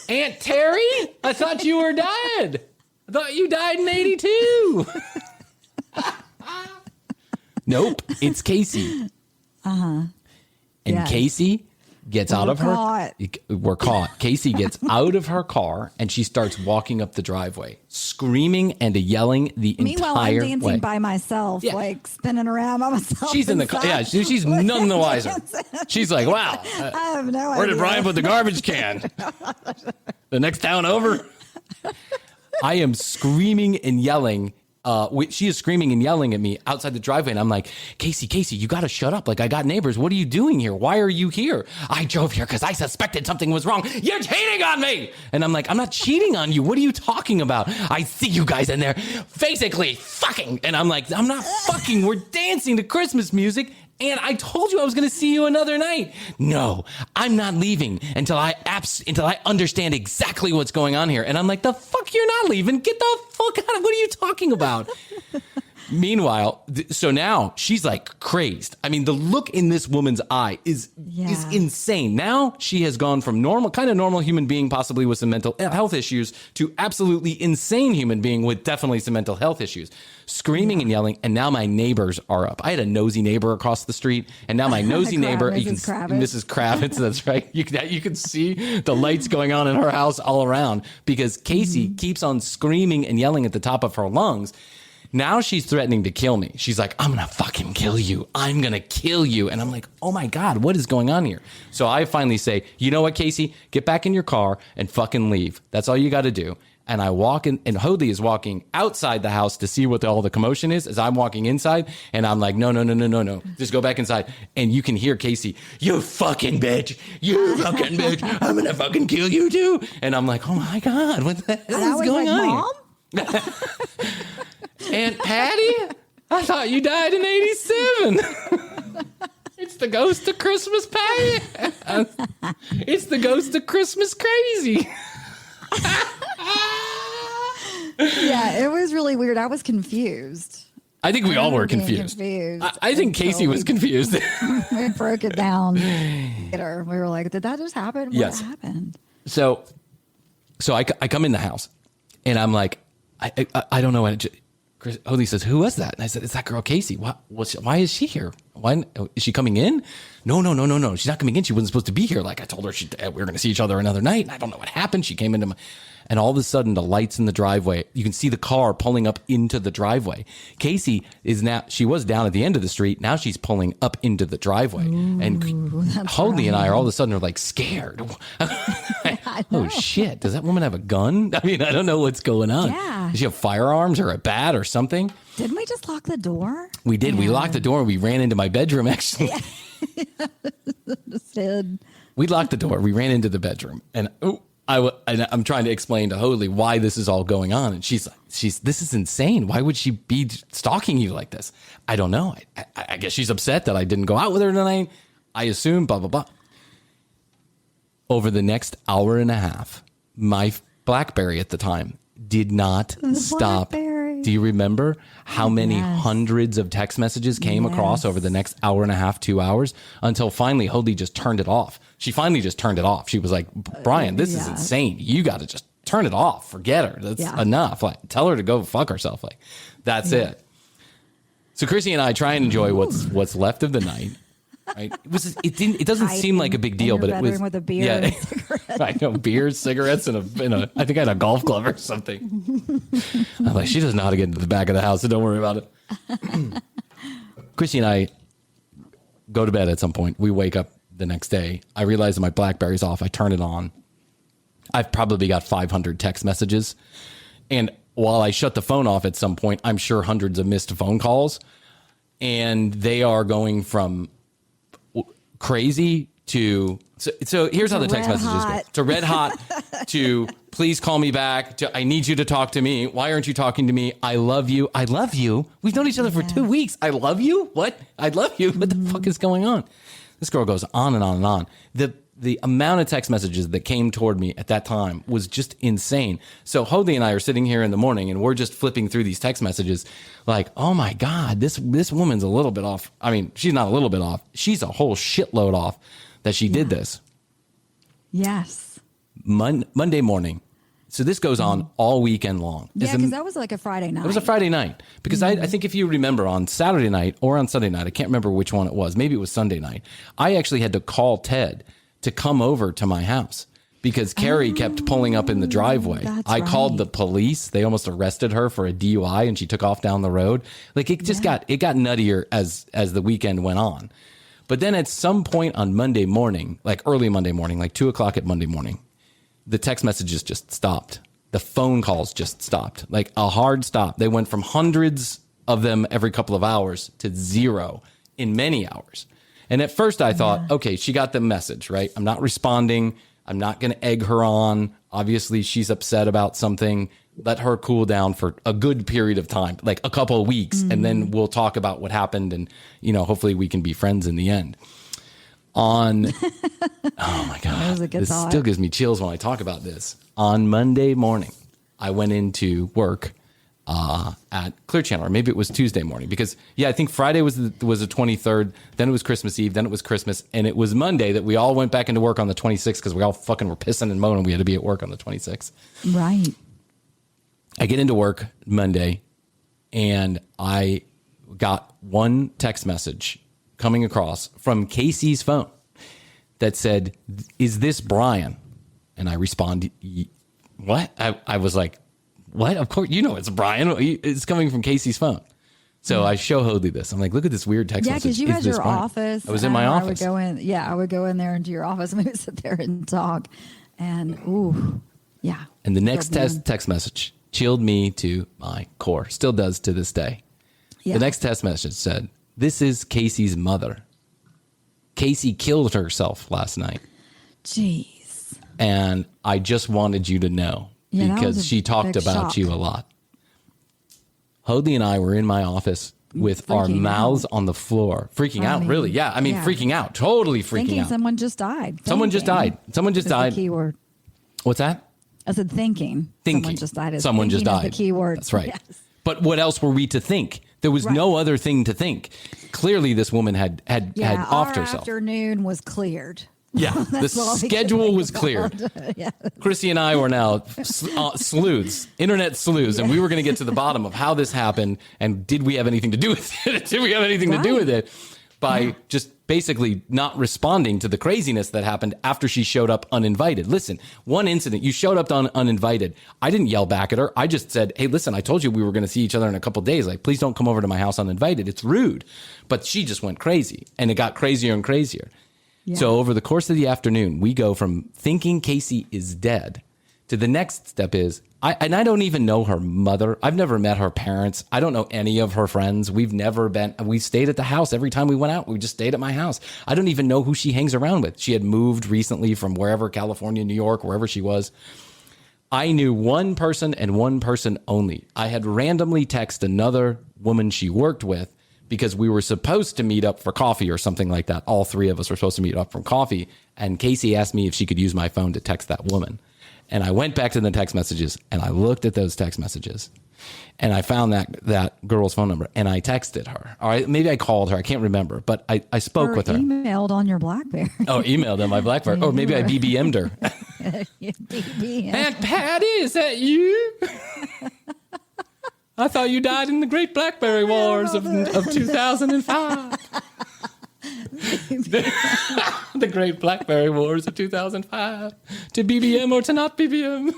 Aunt Terry? I thought you were dead. I thought you died in 82. Nope, it's Casey. And Casey gets out of her. We're caught. Casey gets out of her car, and she starts walking up the driveway, screaming and yelling the
Meanwhile,
entire
I'm dancing
way.
by myself, like spinning around by myself.
She's in the car. Yeah, she's none the wiser. She's like, wow.
I have no idea.
Where did Bryan put the garbage can? The next town over? I am screaming and yelling. She is screaming and yelling at me outside the driveway, and I'm like, Casey, you got to shut up. Like, I got neighbors. What are you doing here? Why are you here? I drove here because I suspected something was wrong. You're cheating on me. And I'm like, I'm not cheating on you. What are you talking about? I see you guys in there basically fucking. And I'm like, I'm not fucking. We're dancing to Christmas music. And I told you I was going to see you another night. No, I'm not leaving until I understand exactly what's going on here. And I'm like, the fuck, you're not leaving. Get the fuck out of, what are you talking about? Meanwhile, so now she's like crazed. I mean, the look in this woman's eye is insane. Now she has gone from kind of normal human being, possibly with some mental health issues, to absolutely insane human being with definitely some mental health issues. Screaming and yelling, and now my neighbors are up. I had a nosy neighbor across the street, and now my nosy neighbor, Mrs. Kravitz, that's right. You can see the lights going on in her house all around because Casey keeps on screaming and yelling at the top of her lungs. Now she's threatening to kill me. She's like, I'm going to fucking kill you. I'm going to kill you. And I'm like, oh my God, what is going on here? So I finally say, you know what, Casey? Get back in your car and fucking leave. That's all you got to do. And I walk in, and Hoadley is walking outside the house to see what all the commotion is as I'm walking inside. And I'm like, no. Just go back inside. And you can hear Casey, you fucking bitch. You fucking bitch. I'm going to fucking kill you too. And I'm like, oh my God, what the hell is going on here? Aunt Patty, I thought you died in 87. It's the ghost of Christmas Patty. It's the ghost of Christmas Crazy.
Yeah, it was really weird. I was confused.
I think we all were confused. I think Casey was confused.
We broke it down later. We were like, did that just happen? What happened?
So I come in the house and I'm like, I don't know what Hoadley says, who was that? And I said, it's that girl Casey. Why is she here? Why is she coming in? No. She's not coming in. She wasn't supposed to be here. Like I told her we were going to see each other another night. And I don't know what happened. She came into and all of a sudden the lights in the driveway, you can see the car pulling up into the driveway. Casey she was down at the end of the street. Now she's pulling up into the driveway.
Ooh,
and Hoadley and I are all of a sudden are like scared. Oh shit. Does that woman have a gun? I mean, I don't know what's going on.
Yeah.
Does she have firearms or a bat or something?
Didn't we just lock the door?
We did. Yeah. We locked the door and we ran into my bedroom actually. We locked the door. We ran into the bedroom and I'm trying to explain to Hoadley why this is all going on. And she's this is insane. Why would she be stalking you like this? I don't know. I guess she's upset that I didn't go out with her tonight. I assume, blah, blah, blah. Over the next hour and a half, my BlackBerry at the time did not stop. Do you remember how many hundreds of text messages came across over the next hour and a half, 2 hours, until finally Hoadley just turned it off. She finally just turned it off. She was like, Bryan, this is insane. You got to just turn it off. Forget her. That's enough. Like, tell her to go fuck herself. Like, that's it. So Krissy and I try and enjoy what's left of the night. Right? It doesn't seem like a big deal, but it was
with a beer and cigarette.
I know, beers, cigarettes, and I think I had a golf club or something. I'm like, she doesn't know how to get into the back of the house, so don't worry about it. Krissy and I go to bed at some point. We wake up the next day. I realize that my BlackBerry's off. I turn it on. I've probably got 500 text messages. And while I shut the phone off at some point, I'm sure hundreds of missed phone calls. And they are going from crazy to so here's how the text messages go. To red hot, to please call me back, to I need you to talk to me. Why aren't you talking to me? I love you. I love you. We've known each other for 2 weeks. I love you? What? I love you? What the fuck is going on? This girl goes on and on and on. The amount of text messages that came toward me at that time was just insane. So Hoadley and I are sitting here in the morning and we're just flipping through these text messages like, oh my God, this woman's a little bit off. I mean, she's not a little bit off. She's a whole shitload off that she did this.
Yes.
Monday morning. So this goes on all weekend long.
Yeah, because that was like a Friday night.
It was a Friday night. Because I think if you remember on Saturday night or on Sunday night, I can't remember which one it was. Maybe it was Sunday night. I actually had to call Ted to come over to my house because Carrie kept pulling up in the driveway. I called the police. They almost arrested her for a DUI and she took off down the road. Like it just got nuttier as the weekend went on. But then at some point on Monday morning, like early Monday morning, like 2:00 at Monday morning, the text messages just stopped. The phone calls just stopped, like a hard stop. They went from hundreds of them every couple of hours to zero in many hours. And at first I thought, okay, she got the message, right? I'm not responding. I'm not going to egg her on. Obviously, she's upset about something. Let her cool down for a good period of time, like a couple of weeks, and then we'll talk about what happened. And, hopefully we can be friends in the end. Oh my God, this still gives me chills when I talk about this. On Monday morning, I went into work at Clear Channel, or maybe it was Tuesday morning, because I think Friday was the 23rd, then it was Christmas Eve, then it was Christmas, and it was Monday that we all went back into work on the 26th because we all fucking were pissing and moaning we had to be at work on the 26th.
Right.
I get into work Monday and I got one text message coming across from Casey's phone that said, "Is this Bryan?" And I respond, "What?" I was like, "What? Of course, it's Bryan. It's coming from Casey's phone." So I show Hoadley this. I'm like, "Look at this weird text message."
Yeah, because you had your
Bryan?
office.
I was in my office.
I would go in there into your office and maybe sit there and talk. And Yeah.
And the next text message chilled me to my core. Still does to this day. Yeah. The next text message said, "This is Casey's mother. Casey killed herself last night.
Jeez.
And I just wanted you to know because she talked about you a lot." Hoadley and I were in my office with our mouths on the floor, freaking out, really. Yeah, I mean, freaking out, totally freaking out.
Someone just died.
Someone just died. Someone just died.
The keyword.
What's that?
I said thinking. Someone just died.
Someone just died.
The keyword.
That's right.
Yes.
But what else were we to think? There was no other thing to think. Clearly, this woman had offed herself.
Our afternoon was cleared.
Yeah, the schedule was cleared.
Yeah.
Chrissy and I were now sleuths, internet sleuths, and we were going to get to the bottom of how this happened and did we have anything to do with it? Did we have anything to do with it? By just basically not responding to the craziness that happened after she showed up uninvited. Listen, one incident, you showed up uninvited. I didn't yell back at her. I just said, "Hey, listen, I told you we were going to see each other in a couple of days. Like, please don't come over to my house uninvited. It's rude." But she just went crazy, and it got crazier and crazier. Yeah. So over the course of the afternoon, we go from thinking Casey is dead to the next step is, I don't even know her mother. I've never met her parents. I don't know any of her friends. We stayed at the house every time we went out. We just stayed at my house. I don't even know who she hangs around with. She had moved recently from wherever, California, New York, wherever she was. I knew one person and one person only. I had randomly texted another woman she worked with because we were supposed to meet up for coffee or something like that. All three of us were supposed to meet up for coffee. And Casey asked me if she could use my phone to text that woman. And I went back to the text messages and I looked at those text messages and I found that girl's phone number and I texted her. All right. Maybe I called her. I can't remember, but I spoke with her.
Emailed on your BlackBerry.
Oh, emailed on my BlackBerry. Or maybe I BBM'd her. Aunt Patty, is that you? I thought you died in the Great Blackberry Wars of 2005. The Great Blackberry Wars of 2005. To BBM or to not BBM.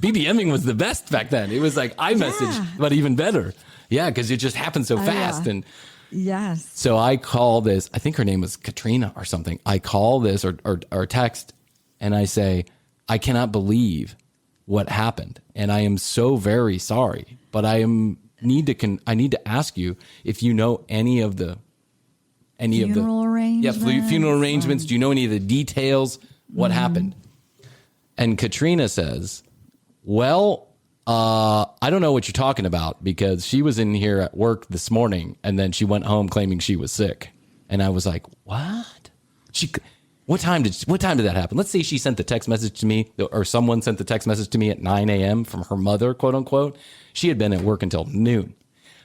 BBMing was the best back then. It was like iMessage, but even better. Yeah, because it just happened so fast. And
yes.
So I call this, I think her name was Katrina or something. I call this or text and I say, "I cannot believe what happened. And I am so very sorry, but I need to ask you if you know any of the
funeral arrangements.
Yeah, funeral arrangements. Do you know any of the details? What happened?" And Katrina says, "Well, I don't know what you're talking about because she was in here at work this morning and then she went home claiming she was sick." And I was like, "What? What time did that happen?" Let's say she sent the text message to me or someone sent the text message to me at 9 a.m. from her mother, quote unquote. She had been at work until noon.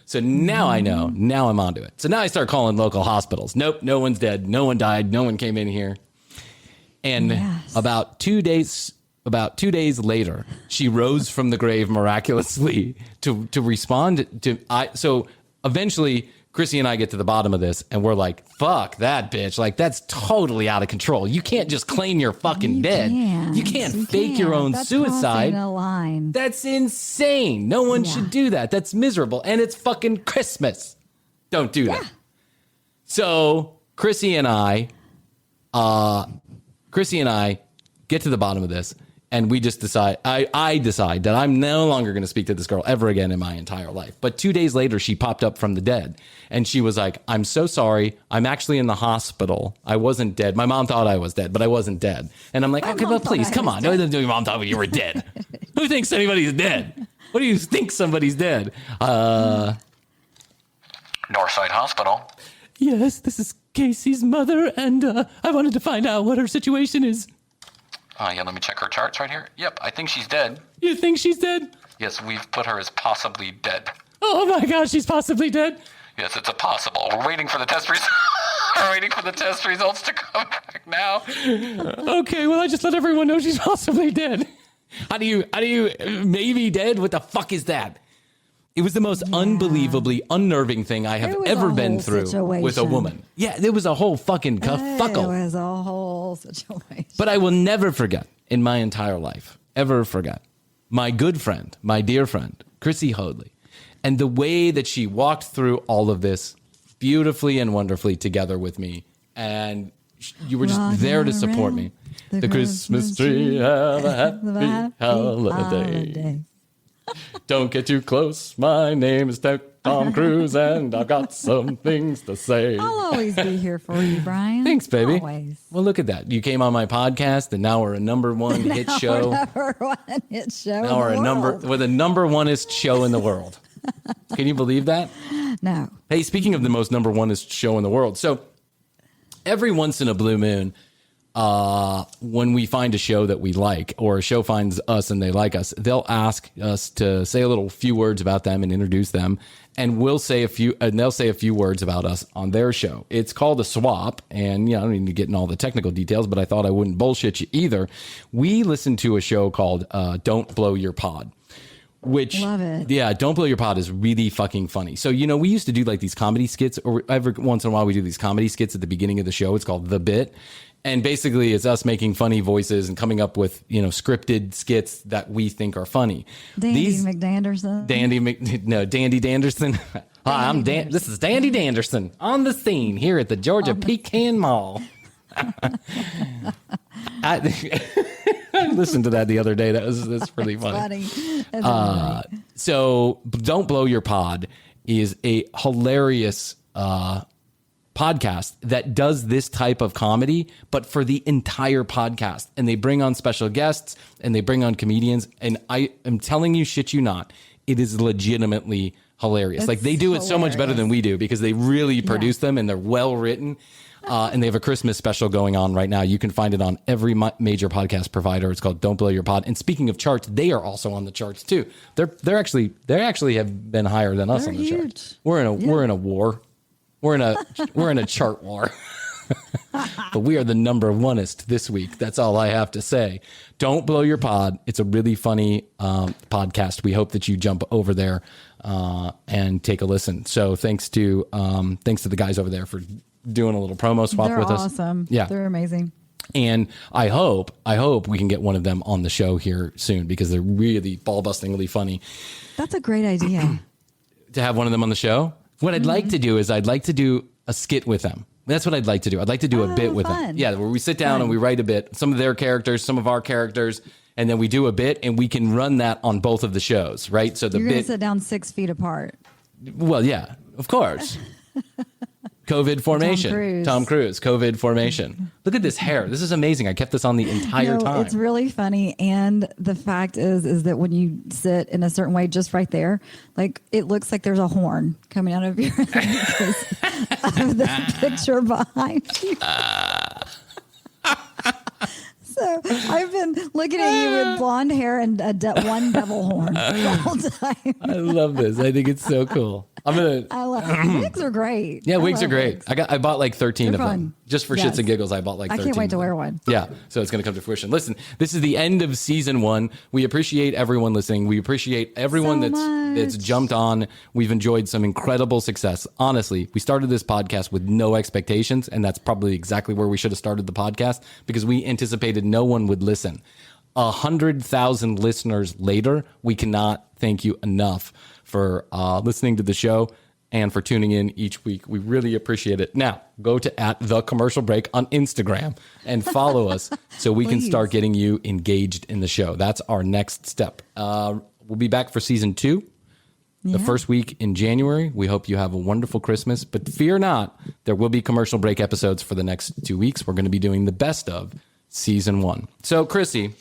So now I know. Now I'm onto it. So now I start calling local hospitals. Nope, no one's dead. No one died. No one came in here. And about 2 days later, she rose from the grave miraculously to respond to So eventually, Krissy and I get to the bottom of this, and we're like, "Fuck that bitch! Like that's totally out of control. You can't just claim you're fucking dead. You can't fake your own suicide.
A line.
That's insane. No one should do that. That's miserable, and it's fucking Christmas. Don't do that." So Krissy and I get to the bottom of this. And we just decide, I decide that I'm no longer going to speak to this girl ever again in my entire life. But 2 days later, she popped up from the dead. And she was like, "I'm so sorry. I'm actually in the hospital. I wasn't dead. My mom thought I was dead, but I wasn't dead." And I'm like, "Okay, well, please, come on. No, your mom thought you were dead. Who thinks anybody's dead? What do you think somebody's dead?"
Northside Hospital.
"Yes, this is Casey's mother, and I wanted to find out what her situation is."
Yeah, let me check her charts right here. Yep, I think she's dead.
You think she's dead?
Yes, we've put her as possibly dead.
Oh my gosh, she's possibly dead?
Yes, it's a possible. We're waiting for the test results. We're waiting for the test results to come back now.
Okay, well, I just let everyone know she's possibly dead. How do you maybe dead? What the fuck is that? It was the most unbelievably unnerving thing I have ever been through with a woman. Yeah, there was a whole fucking kerfuffle.
It was a whole situation.
But I will never forget in my entire life, ever forget, my good friend, my dear friend, Chrissy Hoadley, and the way that she walked through all of this beautifully and wonderfully together with me. And You were just there to support me. The Christmas tree, have a happy holiday. Don't get too close. My name is Tom Cruise, and I've got some things to say.
I'll always be here for you, Brian.
Thanks, baby.
Always.
Well, look at that. You came on my podcast, and now we're a number one hit show.
Number one hit show.
Now we're the number one-est show in the world. Can you believe that?
No.
Hey, speaking of the most number one-est show in the world, so every once in a blue moon, when we find a show that we like, or a show finds us and they like us, they'll ask us to say a few words about them and introduce them, and they'll say a few words about us on their show. It's called a swap, and I don't need to get in all the technical details, but I thought I wouldn't bullshit you either. We listened to a show called Don't Blow Your Pod. Which,
love it.
Yeah, Don't Blow Your Pod is really fucking funny. So, we used to do like these comedy skits, or every once in a while we do these comedy skits at the beginning of the show. It's called The Bit. And basically it's us making funny voices and coming up with, scripted skits that we think are funny.
Dandy McDanderson.
Dandy Danderson. Hi, I'm Dan. This is Dandy Danderson on the scene here at the Georgia Pecan Mall. I listened to that the other day. That's pretty funny. Funny. So Don't Blow Your Pod is a hilarious podcast that does this type of comedy, but for the entire podcast. And they bring on special guests and they bring on comedians. And I am telling you, shit you not, it is legitimately hilarious. Like they do it so much better than we do because they really produce them and they're well written. And they have a Christmas special going on right now. You can find it on every major podcast provider. It's called Don't Blow Your Pod. And speaking of charts, they are also on the charts too. They actually have been higher than us on the charts. We're in a war. We're in a chart war. But we are the number one-est this week. That's all I have to say. Don't Blow Your Pod. It's a really funny podcast. We hope that you jump over there and take a listen. So thanks to the guys over there for doing a little promo swap with us.
They're awesome.
Yeah.
They're amazing.
And I hope we can get one of them on the show here soon because they're really ball-bustingly funny.
That's a great idea.
To have one of them on the show? What I'd like to do is I'd like to do a skit with them. That's what I'd like to do. I'd like to do a bit with them. Yeah, where we sit down and we write a bit, some of their characters, some of our characters, and then we do a bit and we can run that on both of the shows, right? So
You're going to sit down 6 feet apart.
Well, yeah, of course. COVID formation. Tom Cruise. COVID formation. Look at this hair. This is amazing. I kept this on the entire time.
It's really funny. And the fact is that when you sit in a certain way, just right there, like it looks like there's a horn coming out of your head because of the picture behind you. So I've been looking at you with blonde hair and one devil horn the whole time.
I love this. I think it's so cool.
Wigs are great.
Yeah, wigs are great.
Wigs.
I bought like 13
They're
of
fun.
them. Just for shits and giggles, I bought like 13.
I can't wait to wear one.
Yeah, so it's going to come to fruition. Listen, this is the end of season 1. We appreciate everyone listening. We appreciate everyone that's jumped on. We've enjoyed some incredible success. Honestly, we started this podcast with no expectations, and that's probably exactly where we should have started the podcast because we anticipated no one would listen. 100,000 listeners later, we cannot thank you enough for listening to the show and for tuning in each week. We really appreciate it. Now, go to @thecommercialbreak on Instagram and follow us so we can start getting you engaged in the show. That's our next step. We'll be back for season 2, the first week in January. We hope you have a wonderful Christmas, but fear not, there will be commercial break episodes for the next 2 weeks. We're going to be doing the best of season 1. So, Krissy,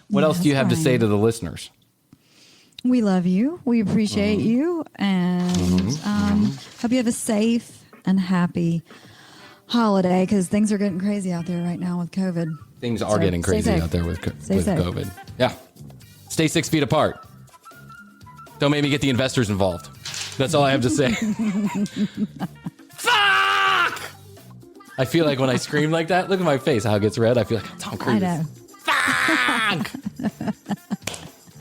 what else do you have to say to the listeners?
We love you. We appreciate you. And hope you have a safe and happy holiday because things are getting crazy out there right now with COVID.
Things are getting crazy out there with COVID. Yeah. Stay 6 feet apart. Don't make me get the investors involved. That's all I have to say. Fuck! I feel like when I scream like that, look at my face, how it gets red. I feel like Tom Cruise.
I know.
Fuck!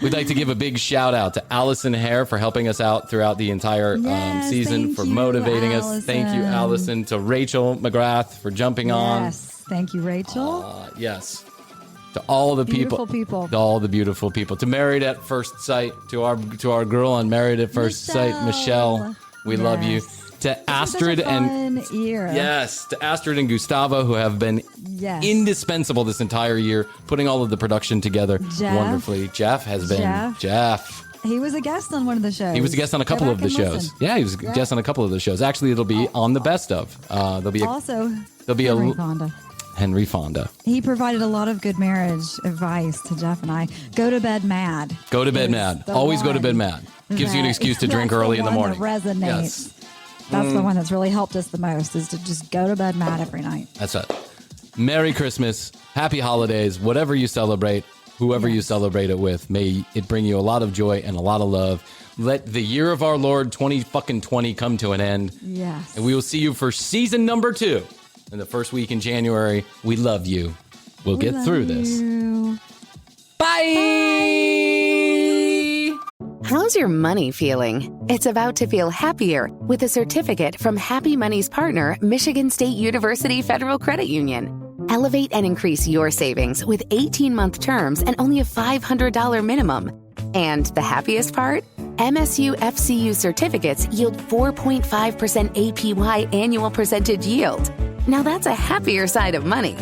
We'd like to give a big shout out to Allison Hare for helping us out throughout the entire season, for motivating us. Thank you, Allison. To Rachel McGrath for jumping on.
Yes. Thank you, Rachel.
Yes. To all the
Beautiful
people. To all the beautiful people. To Married at First Sight. To our girl on Married at First Sight, Michelle. We love you. to Astrid and
year.
Yes, to Astrid and Gustavo, who have been indispensable this entire year, putting all of the production together wonderfully. Jeff has been Jeff.
He was a guest on one of the shows.
He was a guest on a couple of the shows.
Listen.
Yeah, he was a guest on a couple of the shows. Actually, it'll be on the best of. There'll be
Henry Fonda.
Henry Fonda.
He provided a lot of good marriage advice to Jeff and I. Go to bed mad.
Go to bed mad. Always go to bed mad. Gives you an excuse to drink early in the morning.
That resonates.
Yes.
That's the one that's really helped us the most, is to just go to bed mad every night.
That's it. Merry Christmas. Happy holidays. Whatever you celebrate, whoever you celebrate it with, may it bring you a lot of joy and a lot of love. Let the year of our Lord 2020 come to an end.
Yes.
And we will see you for season number 2 in the first week in January. We love you. We'll get through this. Bye.
How's your money feeling? It's about to feel happier with a certificate from Happy Money's partner, Michigan State University Federal Credit Union. Elevate and increase your savings with 18-month terms and only a $500 minimum. And the happiest part? MSU FCU certificates yield 4.5% APY annual percentage yield. Now that's a happier side of money.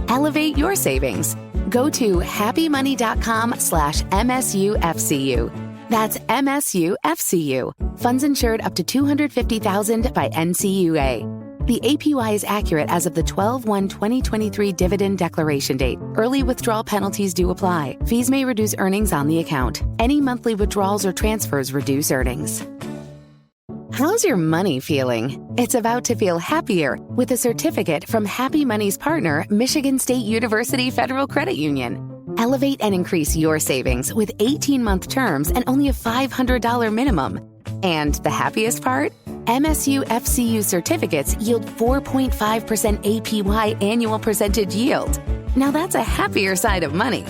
Elevate your savings. Go to happymoney.com/MSUFCU. That's MSUFCU. Funds insured up to $250,000 by NCUA. The APY is accurate as of the 12/1/2023 dividend declaration date. Early withdrawal penalties do apply. Fees may reduce earnings on the account. Any monthly withdrawals or transfers reduce earnings. How's your money feeling? It's about to feel happier with a certificate from Happy Money's partner, Michigan State University Federal Credit Union. Elevate and increase your savings with 18-month terms and only a $500 minimum. And the happiest part? MSU FCU certificates yield 4.5% APY annual percentage yield. Now that's a happier side of money.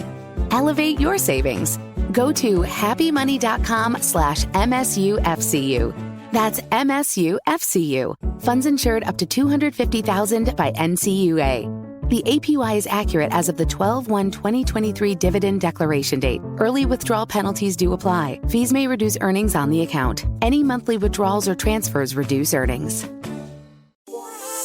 Elevate your savings. Go to happymoney.com/MSUFCU. That's MSUFCU. Funds insured up to $250,000 by NCUA. The APY is accurate as of the 12/1/2023 dividend declaration date. Early withdrawal penalties do apply. Fees may reduce earnings on the account. Any monthly withdrawals or transfers reduce earnings.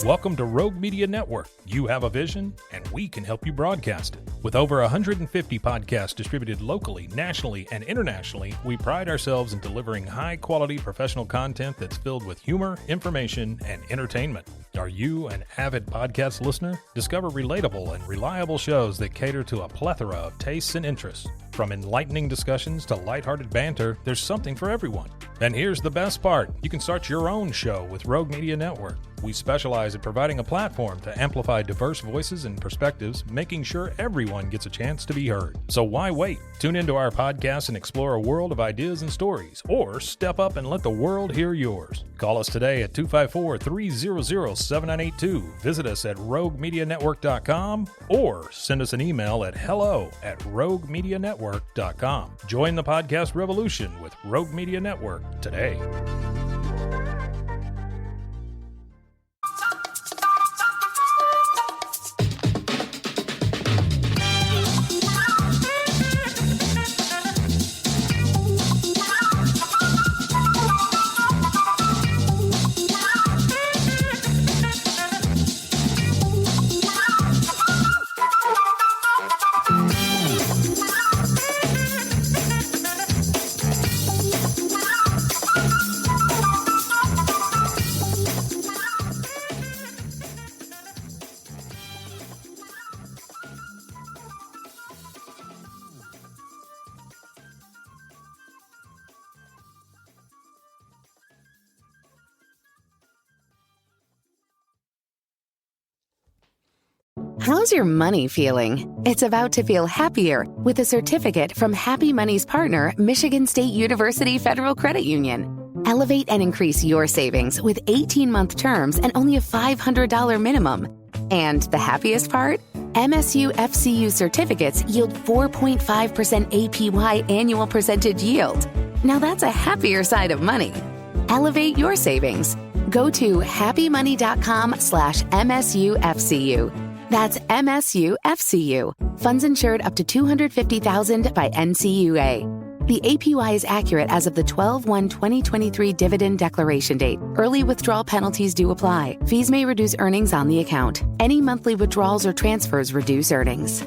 Welcome to Rogue Media Network. You have a vision, and we can help you broadcast it. With over 150 podcasts distributed locally, nationally, and internationally, we pride ourselves in delivering high-quality professional content that's filled with humor, information, and entertainment. Are you an avid podcast listener? Discover relatable and reliable shows that cater to a plethora of tastes and interests. From enlightening discussions to lighthearted banter, there's something for everyone. And here's the best part. You can start your own show with Rogue Media Network. We specialize in providing a platform to amplify diverse voices and perspectives, making sure everyone gets a chance to be heard. So why wait? Tune into our podcast and explore a world of ideas and stories, or step up and let the world hear yours. Call us today at 254-300-7982. Visit us at roguemedianetwork.com or send us an email at hello@roguemedianetwork.com. Join the podcast revolution with Rogue Media Network today.
How's your money feeling? It's about to feel happier with a certificate from Happy Money's partner, Michigan State University Federal Credit Union. Elevate and increase your savings with 18-month terms and only a $500 minimum. And the happiest part? MSU FCU certificates yield 4.5% APY annual percentage yield. Now that's a happier side of money. Elevate your savings. Go to happymoney.com/MSUFCU. That's MSUFCU. Funds insured up to $250,000 by NCUA. The APY is accurate as of the 12/1/2023 dividend declaration date. Early withdrawal penalties do apply. Fees may reduce earnings on the account. Any monthly withdrawals or transfers reduce earnings.